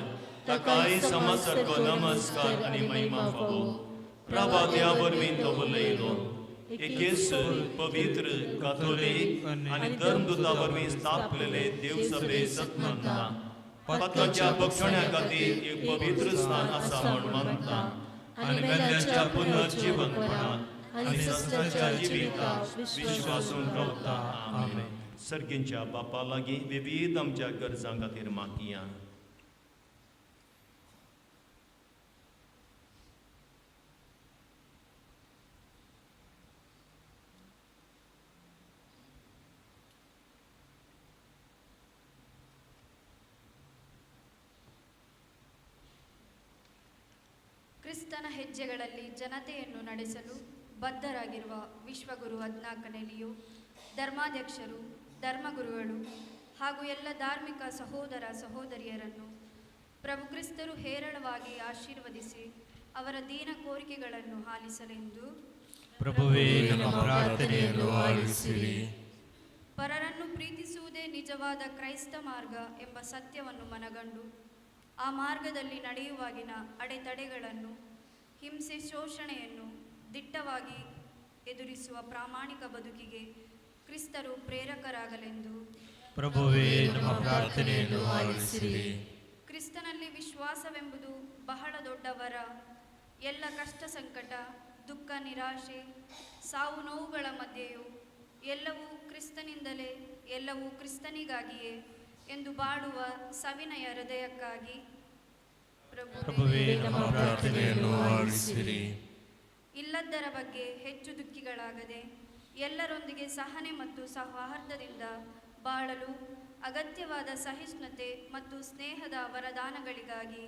ताकाय समसर्ग नमस्कार आणि महिमा फावो प्रभात्या वरवीं तो बोलयलो एकेस पवित्र कॅथोलिक आणि धर्मदूता वरवीं स्थापलेले देवसभे सत्मंता पातकाच्या भक्षण्या खातीर एक पवित्र स्थान आसा म्हण मानता आणि मेल्यांच्या पुनर्जीवनपणात आणि सस्ताच्या जिवितांत विश्वासून रावता. आमेन. सर्गींच्या बापा लागीं विविध आमच्या गरजां खातीर मागया. ಕ್ರಿಸ್ತನ ಹೆಜ್ಜೆಗಳಲ್ಲಿ ಜನತೆಯನ್ನು ನಡೆಸಲು ಬದ್ಧರಾಗಿರುವ ವಿಶ್ವಗುರು 14ನೇ ಲಿಯೋ, ಧರ್ಮಾಧ್ಯಕ್ಷರು, ಧರ್ಮಗುರುಗಳು ಹಾಗೂ ಎಲ್ಲ ಧಾರ್ಮಿಕ ಸಹೋದರ ಸಹೋದರಿಯರನ್ನು ಪ್ರಭು ಕ್ರಿಸ್ತರು ಹೇರಳವಾಗಿ ಆಶೀರ್ವದಿಸಿ ಅವರ ದೀನ ಕೋರಿಕೆಗಳನ್ನು ಆಲಿಸಲೆಂದು ಪ್ರಭುವೇ ನಮ್ಮ ಪ್ರಾರ್ಥನೆಯನ್ನು ಆಲಿಸಿರಿ. ಪರರನ್ನು ಪ್ರೀತಿಸುವುದೇ ನಿಜವಾದ ಕ್ರೈಸ್ತ ಮಾರ್ಗ ಎಂಬ ಸತ್ಯವನ್ನು ಮನಗಂಡು ಆ ಮಾರ್ಗದಲ್ಲಿ ನಡೆಯುವಾಗಿನ ಅಡೆತಡೆಗಳನ್ನು, ಹಿಂಸೆ, ಶೋಷಣೆಯನ್ನು ದಿಟ್ಟವಾಗಿ ಎದುರಿಸುವ ಪ್ರಾಮಾಣಿಕ ಬದುಕಿಗೆ ಕ್ರಿಸ್ತರು ಪ್ರೇರಕರಾಗಲೆಂದು ಪ್ರಭುವೇ ನಮ್ಮ ಪ್ರಾರ್ಥನೆಯನ್ನು ಆಲಿಸಿರಿ. ಕ್ರಿಸ್ತನಲ್ಲಿ ವಿಶ್ವಾಸವೆಂಬುದು ಬಹಳ ದೊಡ್ಡ ವರ. ಎಲ್ಲ ಕಷ್ಟ ಸಂಕಟ, ದುಃಖ, ನಿರಾಶೆ, ಸಾವು ನೋವುಗಳ ಮಧ್ಯೆಯೂ ಎಲ್ಲವೂ ಕ್ರಿಸ್ತನಿಂದಲೇ, ಎಲ್ಲವೂ ಕ್ರಿಸ್ತನಿಗಾಗಿಯೇ ಎಂದು ಬಾಳುವ ಸವಿನಯ ಹೃದಯಕ್ಕಾಗಿ ಪ್ರಭುವೇ ನಮ್ಮ ಪ್ರಾರ್ಥನೆಯನ್ನು ಆಲಿಸಿರಿ. ಇಲ್ಲದ್ದರ ಬಗ್ಗೆ ಹೆಚ್ಚು ದುಃಖಿಗಳಾಗದೆ ಎಲ್ಲರೊಂದಿಗೆ ಸಹನೆ ಮತ್ತು ಸೌಹಾರ್ದದಿಂದ ಬಾಳಲು ಅಗತ್ಯವಾದ ಸಹಿಷ್ಣುತೆ ಮತ್ತು ಸ್ನೇಹದ ವರದಾನಗಳಿಗಾಗಿ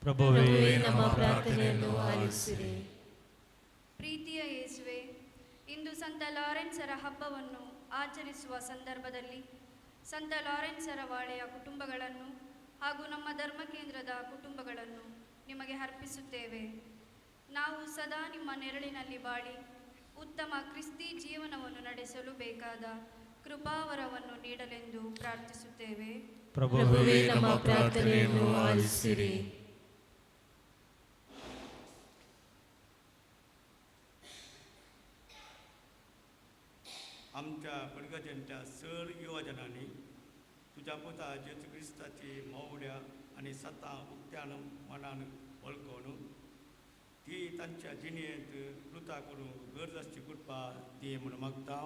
ಪ್ರಭುವೇ ನಮ್ಮ ಪ್ರಾರ್ಥನೆಯನ್ನು ಆಲಿಸಿರಿ. ಪ್ರೀತಿಯ ಯೇಸುವೆ, ಇಂದು ಸಂತ ಲಾರೆನ್ಸರ ಹಬ್ಬವನ್ನು ಆಚರಿಸುವ ಸಂದರ್ಭದಲ್ಲಿ ಸಂತ ಲಾರೆನ್ಸರ ವಾಳೆಯ ಕುಟುಂಬಗಳನ್ನು ಹಾಗೂ ನಮ್ಮ ಧರ್ಮಕೇಂದ್ರದ ಕುಟುಂಬಗಳನ್ನು ನಿಮಗೆ ಅರ್ಪಿಸುತ್ತೇವೆ. ನಾವು ಸದಾ ನಿಮ್ಮ ನೆರಳಿನಲ್ಲಿ ಬಾಳಿ ಉತ್ತಮ ಕ್ರಿಸ್ತಿ ಜೀವನವನ್ನು ನಡೆಸಲು ಬೇಕಾದ ಕೃಪಾವರವನ್ನು ನೀಡಲೆಂದು ಪ್ರಾರ್ಥಿಸುತ್ತೇವೆ. ಪ್ರಭುವೇ ನಮ್ಮ ಪ್ರಾರ್ಥನೆಯನ್ನು ಆಲಿಸಿರಿ. आमच्या भटकजनच्या सर युवजनांनी तुझ्या पुता जेजू क्रिस्ताची मौड्या आणि सत्ता उक्त्यान मनान वळखून ती तांच्या जिणेंत कृता करून गरज आसची कुटपा ती म्हूण मागता.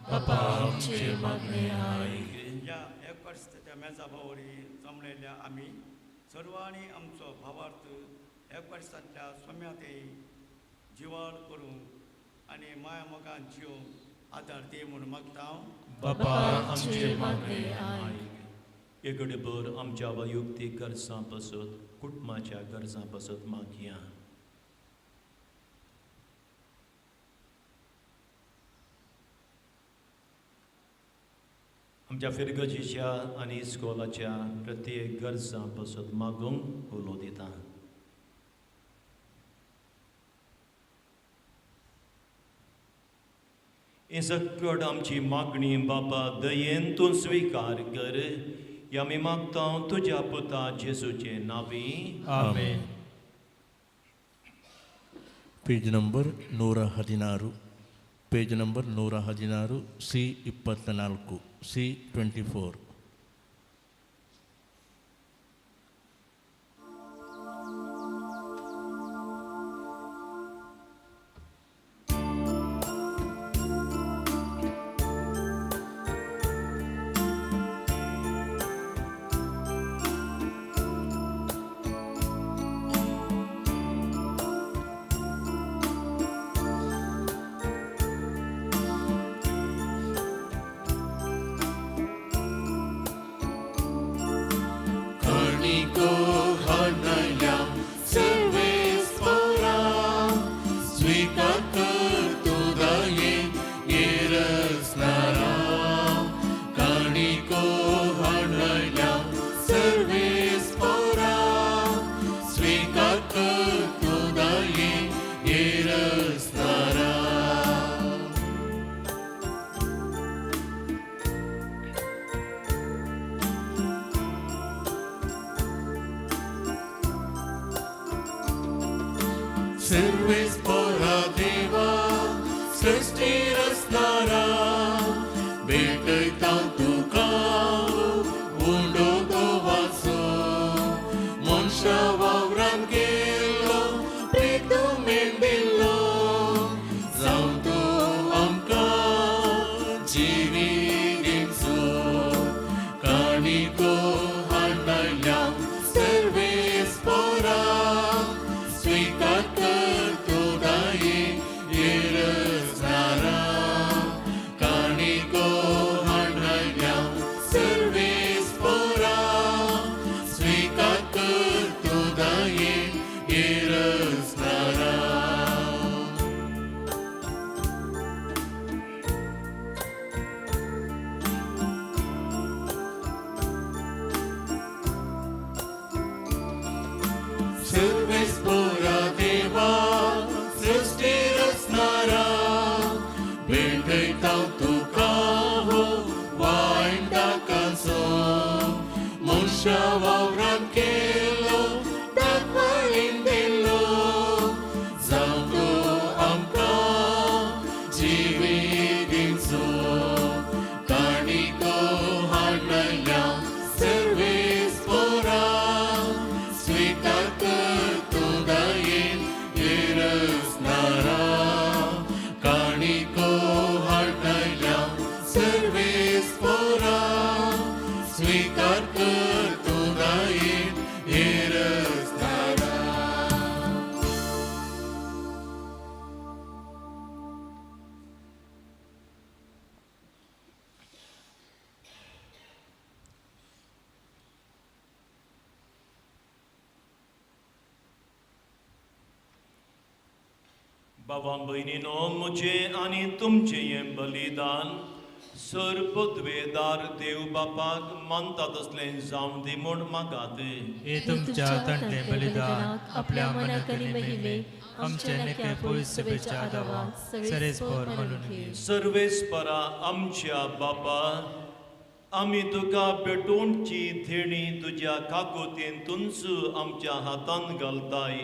बापा आमचे मागणे आयक. ह्या एक वर्साच्या मेजा भावरी जमलेल्या आमी सर्वांनी आमचो भावार्थ एक वर्सांतल्या सोम्यातेय जिवाळ करून आनी माया मोगान जिवंक आदार दे म्हूण मागता. बापा आमचे मागणे आयक. एक घडीभर आमच्या वैयक्तीक गरजां पासत कुटुंबाच्या गरजां पासत मागया. आमच्या फिरगजीच्या आनी इस्कॉलाच्या प्रत्येक गरजां पासत मागूंक उलो दिता. हे सकट आमची मागणी बापा दयेन तूं स्वीकार कर. या आमी मागता तुज्या पुता जेजूचे नावी. Amen. Page number 116, page number 116, C24, C24. Servis pora deva, sresti rasnara, betai tantu kau, undo dovaso, monsha vavran kelo, preto mendelo, zamto amka, jivi dinso, kaniko handayam, servis pora. Servis pora deva, sresti rasnara, betai tantu kau, wainda kanso, monsha vavran kelo, takvalindelo, zamgo amka, jivi dinso. भावां भयणीनो, म्हजें आनी तुमचें हें बलिदान सर्पद्वेदार देव बापाक मानता तसलें जावं दी म्हूण मागात. हे तुमच्या तंटे बलिदान आपल्या मनाकरी महिमे आमच्या नक्या पवित्र सभेच्या आदारात सरेस्पर म्हणून घे. सर्वेस्परा आमच्या बापा, आमी तुका भेटोवची थेणी तुज्या काकुतींतूनच आमच्या हातान घालताय.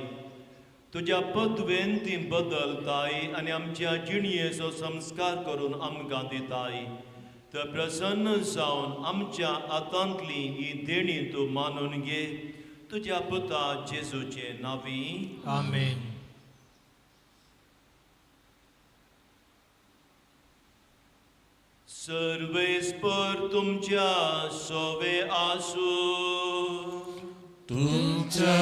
तुज्या पदवेन ती बदलताय आनी आमच्या जिणयेचो संस्कार करून आमकां दिताय. तर प्रसन्न जावन आमच्या हातांतली ही देणी तूं मानून घे. तुज्या पुता जेजूचे नांवी. आमेन. सर्वेस्पर तुमच्या सोवे आसूं. तुमच्या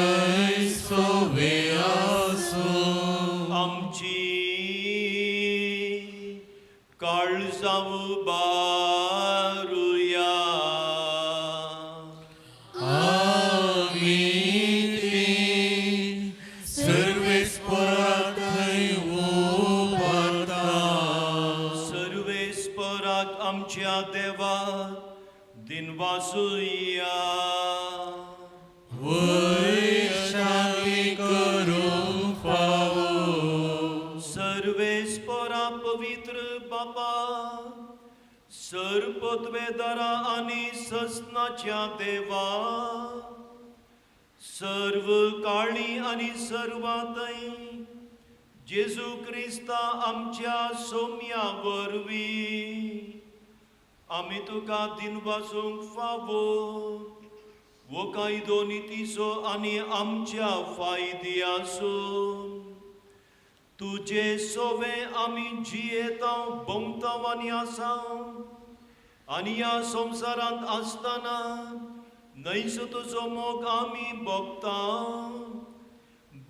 सोवे आसूं. आमची काळजां बारुया. आमी सर्वेस्पराक उबारता. सर्वेस्पराक आमच्या देवा दिनवासुया. वैशाली करूंक फावो. सर्वेस्परा पवित्र बापा, सर्पद्वेदारा आनी ससनाच्या देवा, सर्व काळी आनी सर्वातय जेजू क्रिस्ता आमच्या सोम्या वरवीं आमी तुका दिनवासूंक फावो. वो कायदो नितीचो आनी आमच्या फायदी आसूं. तुजे सोवे आमी जियेता भोंवताव आनी आसा. आनी ह्या संवसारांत आसतना न्हयस तुजो मोग आमी भोगता.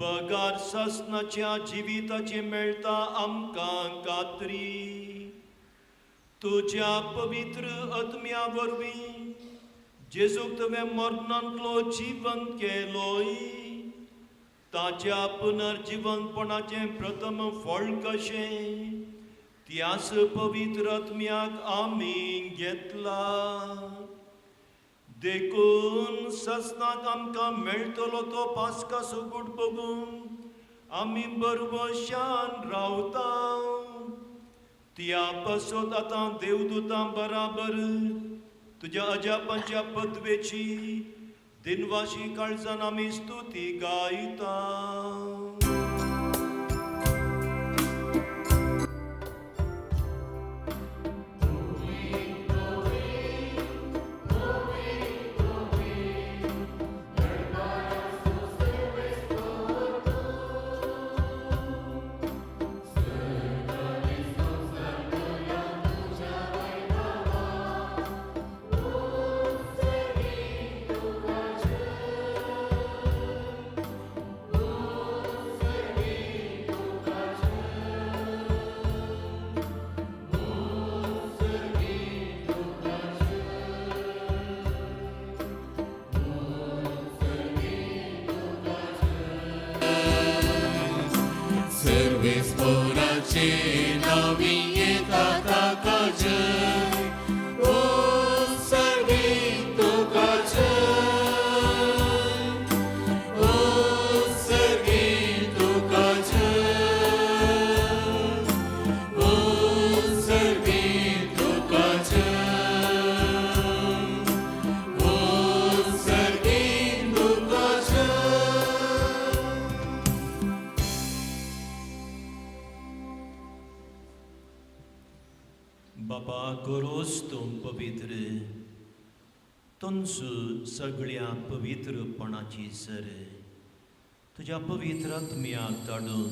बगार ससनाच्या जिविताची मेळटा आमकां खात्री. तुज्या पवित्र आत्म्या वरवीं जेजूक तुवें मरणांतलो जीवन केलोय. ताच्या पुनर्जीवनपणाचें प्रथम फळ कशें त्याच पवित्र आत्म्याक आमी घेतला. देखून ससनाक आमकां मेळटलो तो पास्का सुकूट बगून आमी बरवशान रावता. त्या पासत आतां देवदूतां बराबर तुज्या अजापांच्या पदवेची दिनवाशी काळजान आमी स्तुती गायता. सर्वेस्पराचे नावी येता ताका जय. ओ सर्वे तुका जय. ओ सर्वे तुका जय. ओ सर्वे तुका जय. ओ सर्वे तुका जय. बाबा करोस तूं पवित्र. तुमचो सगळ्या पवित्रपणाची सर तुज्या पवित्र आत्म्याक धाडून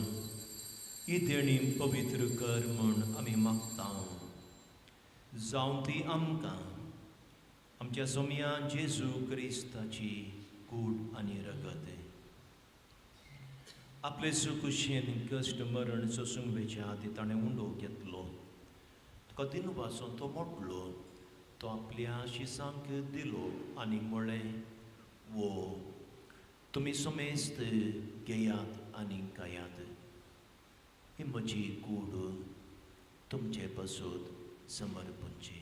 ही देणी पवित्र कर म्हूण आमी मागता. जावं ती आमकां आमच्या सोम्या जेजू क्रिस्ताची कूड आनी रगत. आपले सुकुशेन कश्ट मरण सोसूंक वेच्या आदी ताणें उंडो घेतलो. तुका दिनवासून तो मोडलो. तो आपल्या शिसांक दिलो आनी म्हळें, वो तुमी समेस्त घेयात आनी खायात. ही म्हजी कूड तुमचे पासून समर्पणची.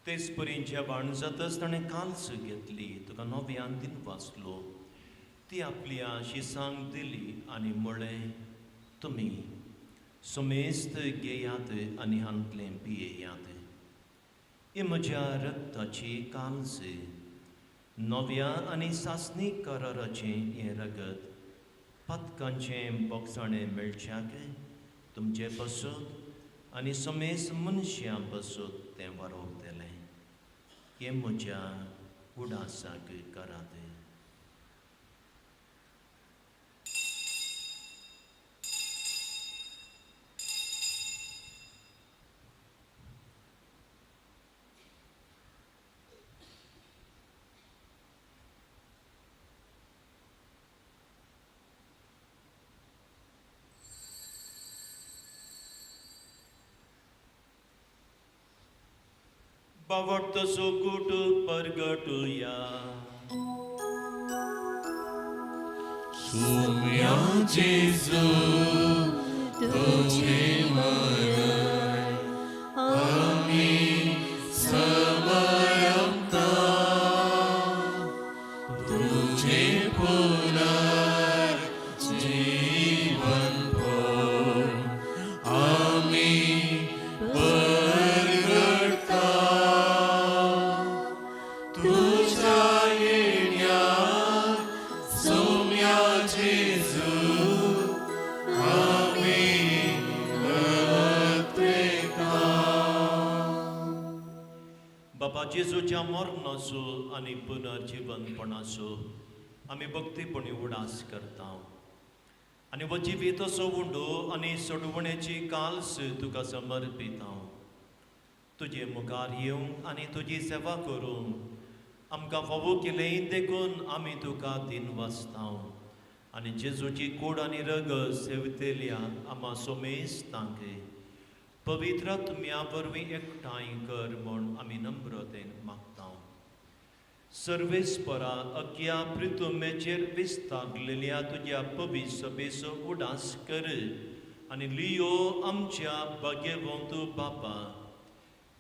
तेच परीन जेवण जातच ताणें काल्स घेतली, तुका नव्यान दिन वाचलो. ती आपल्या शिसांक दिली आनी म्हळें, तुमी सुमेस्त घेयात आनी हांतलें पियेयात. ही म्हज्या रगताची काल्स, नव्या आनी सासणीक कराराचें हें रगत पतकांचें बोगसाणें मेळच्याक तुमचे पासून आनी समेस्त मनशां पासून तें वारोवतलें. हें म्हज्या उडासाक करात. Bavartaso kutu pargatuya. Sumya Jesu, Tujhe marai, Ami samayamta, Tujhe punar jeevan bhor, Ami बाबा जेजूच्या मरणाचो आनी पुनर्जीवनपणाचो आमी भक्तीपणी उडास करता आनी हो जिविताचो उंडो आनी सोडवणेची काल्स तुका समर्पिता. तुजे मुखार येवंक आनी तुजी सेवा करूंक आमकां फावो केलें देखून आमी तुका दिन वाचता आनी जेजूची कूड आनी रगत सेवितेल्या आम्हा सोमेस्तांक पवित्र आत्म्या वरवीं एकठांय कर म्हूण आमी नम्रतेन मागता. सर्वेस्परा अख्या पृथ्वीचेर विस्तारलेल्या तुज्या पवित्र सभेचो उडास कर आनी लियो आमच्या भाग्यवंत बापा,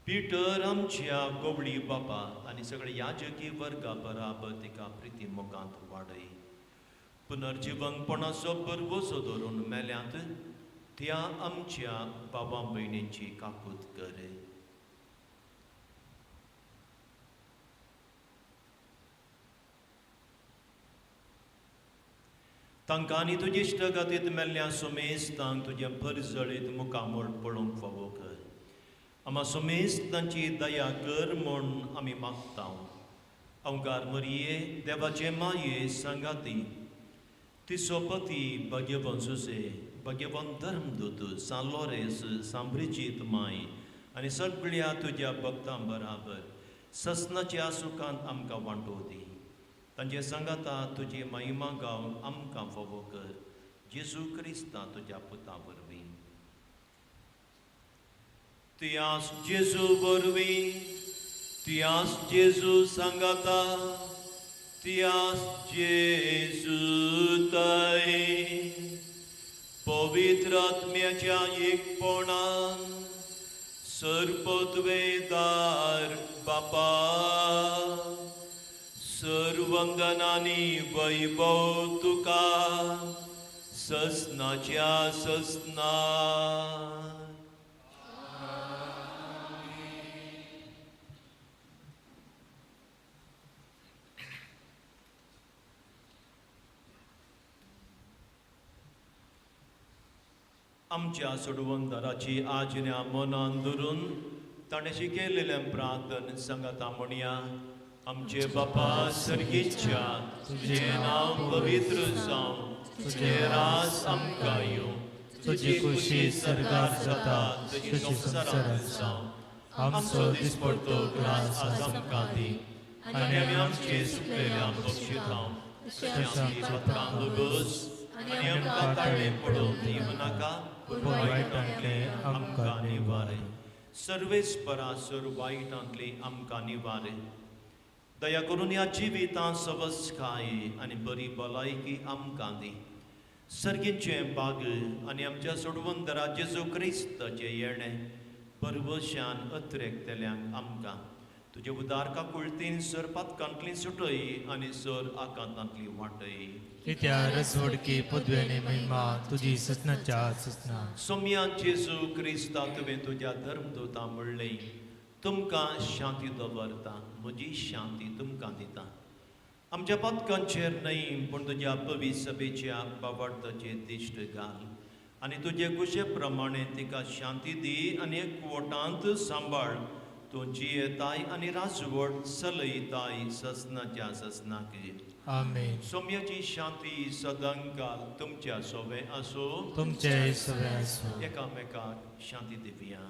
पिटर आमच्या गोवळी बापा आनी सगळे याजकी वर्गा बराबर तिका प्रिती मोगांत वाडय. पुनर्जीवनपणाचो परवसो धरून मेल्यांत त्या आमच्या बाबा भयणींची काकूत कर. तांकां आनी तुजे इश्टगातीत मेल्ल्या सोमेस्तांक तुज्या भरजळीत मुखामोळ पळोवंक फावो कर. आम्हा सोमेस्तांची दया कर म्हूण आमी मागता. अवंकार मरिये, देवाचे माये सांगाती, तिचो पती भाग्यवान सुसे, भाग्यवान धर्मदूत सान लॉरेन्स, सांब्रिजीत माय आनी सगळ्या तुज्या भक्तां बराबर ससनाच्या सुखांत आमकां वांटो दी. तांचे सांगाता तुजी महिमा गावंक आमकां फावो कर. जेजू क्रिस्ता तुज्या पुता वरवीं. तियास जेजू वरवीं, तियास जेजू सांगाता, तियास जेजू ताई पवित्र आत्म्याच्या एकपणान सर्वोद्वेदार बापा, सर्वंदनानी वैभव तुका ससनाच्या ससना. आमच्या सोडवंदाराची आज्ञा मनान धरून ताणें शिकयलेलें प्रार्थन सांगाता म्हणया. आमचे बापा सर्गीच्या, तुझें नांव पवित्र जावं, तुझें रास आमकां येवं, तुझी खुशी सरगार जाता तशी संसारात जावं आमचो दिसपडतो ग्लास आज आमकां दी आनी आमी आमचे सुकलेल्या बक्षितां तशें आमच्या पत्रांत दोस आनी आमकां ताळे पडोवंक दिवं नाका पूण वायटांतले आमकां निवार सर्वेस्परा सर वायटांतली आमकां निवार दया करून ह्या जिवितां सवस्काय आनी बरी भलायकी आमकां दी सर्गींचे बाग आनी आमच्या सोडवंदरा जेजू क्रिस्ताचे येणें परवशान अत्रेकतल्यांक आमकां तुजे उदार काकुळतीन सर पातकांतली सुटय आनी सर आकांतांतली वाटय कित्या रसवडकी पदवेनी महिमा तुजी ससनाच्या ससना सोम्या जेजू क्रिस्ता तुवें तुज्या धर्मदूतां म्हणलें तुमकां शांती दवरता म्हजी शांती तुमकां दिता आमच्या पदकांचेर न्हय पूण तुज्या पवी सभेच्या बाबडताचेर दिश्ट घाल आनी तुजे कुशे प्रमाणे तिका शांती दी आनी एकवटांत सांबाळ तूं जियेताय आनी राजवट चलयताय ससनाच्या ससनाक आमेन सोम्याची शांती सदांकाल तुमच्या सोबे आसो तुमचे सवे आसूं एकामेकाक शांती दिवया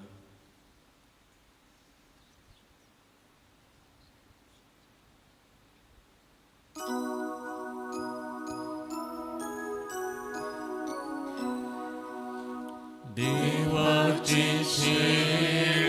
देवाची शेळी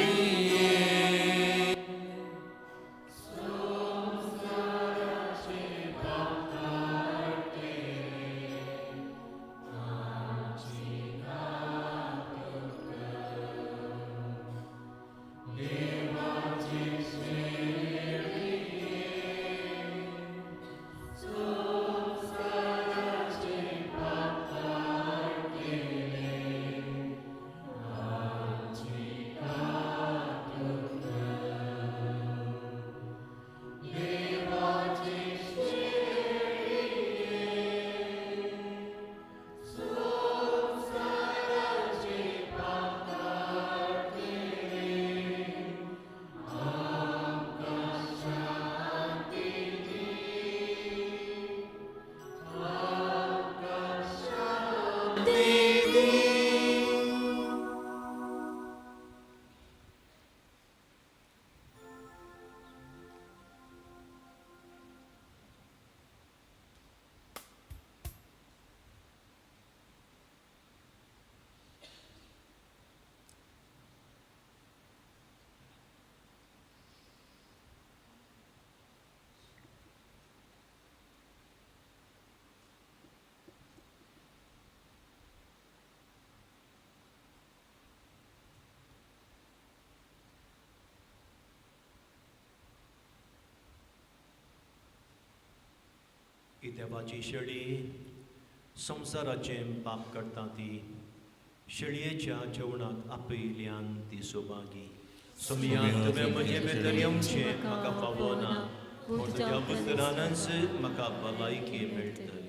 ही देवाची शेळी संवसाराचें पाप करता ती शेळयेच्या जेवणाक आपयल्यान ती सोबागी सोमया तुवें म्हजे भितर येवचें म्हाका पावना पूण तुज्या उतरानच म्हाका भलायकी मेळटली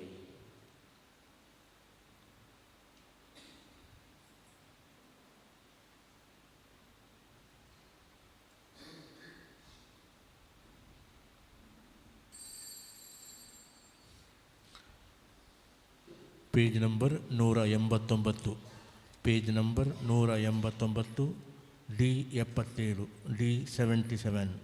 page number 189 page number 189 D 77 D 77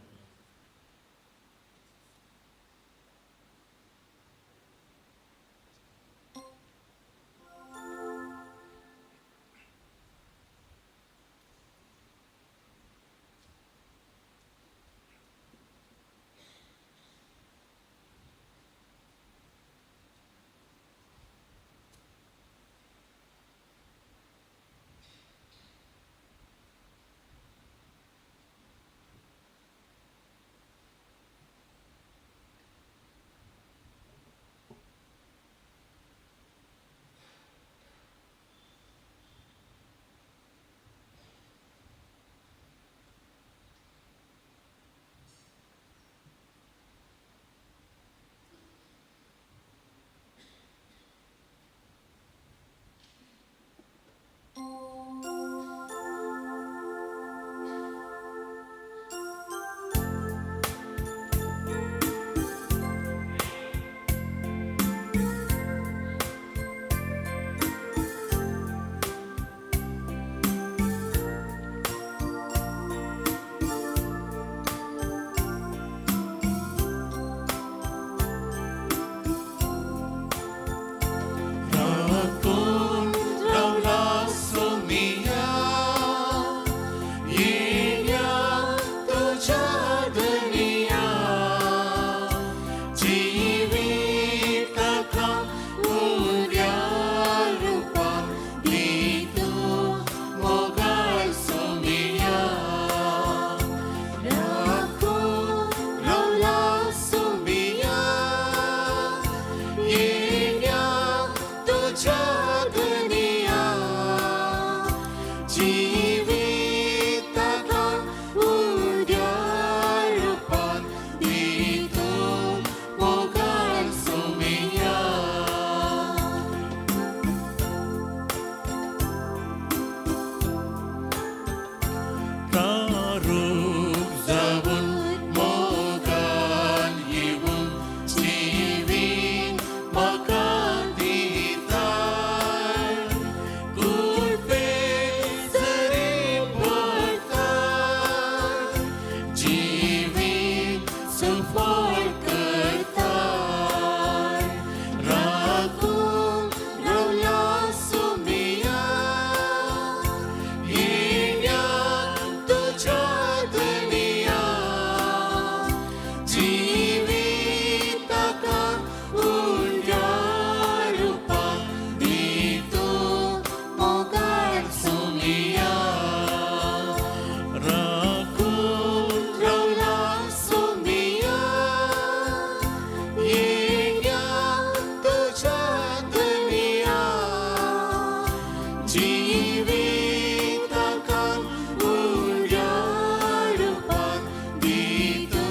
जिवितकाल उजाडपात दितो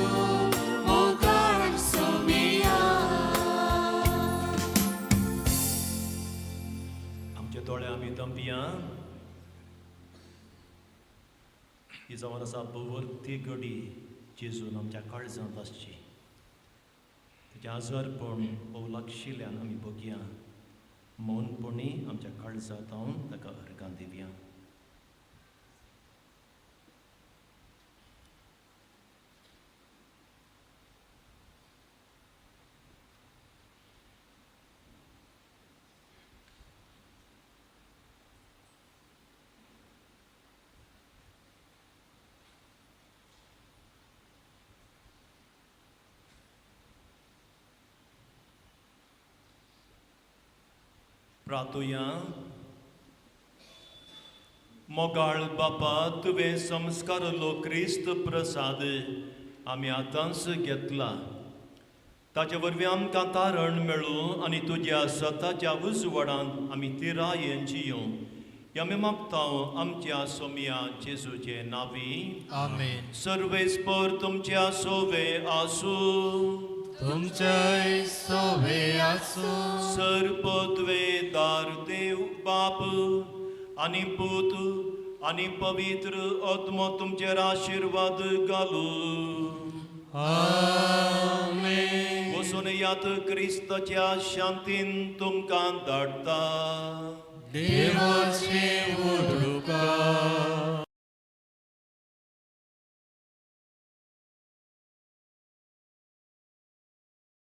मोगाळ सोमिया. आमचे दोळे आमी दंबिया ही जावन आसा भोवती घडी जेजून आमच्या काळजांत आसची. तुजें आजारपण ओलाक्षिल्ल्यान आमी बगया. मौनपणी आमच्या काळजांत हांव ताका अर्गां दिवया. प्रार्थुया. मोगाळ बापा, तुवें संस्कारलो क्रिस्त प्रसाद आमी आतांच घेतला. ताचे वरवीं आमकां तारण मेळूं आनी तुज्या स्वताच्या उजवाडांत आमी तिरायेन जियों. ह्या आमी मागतां आमच्या सोमिया जेजूचे नांवी. आमेन. सर्वेस्पर तुमच्या सोवे आसूं. तुमचेय सोवे आसूं. सर्पद्वे दार देव बाप आनी पूत आनी पवित्र आत्मा तुमचेर आशीर्वाद घालूं. आमेन. वचून यात क्रिस्ताच्या शांतीन तुमकां धाडटा. देवाचे उडुका.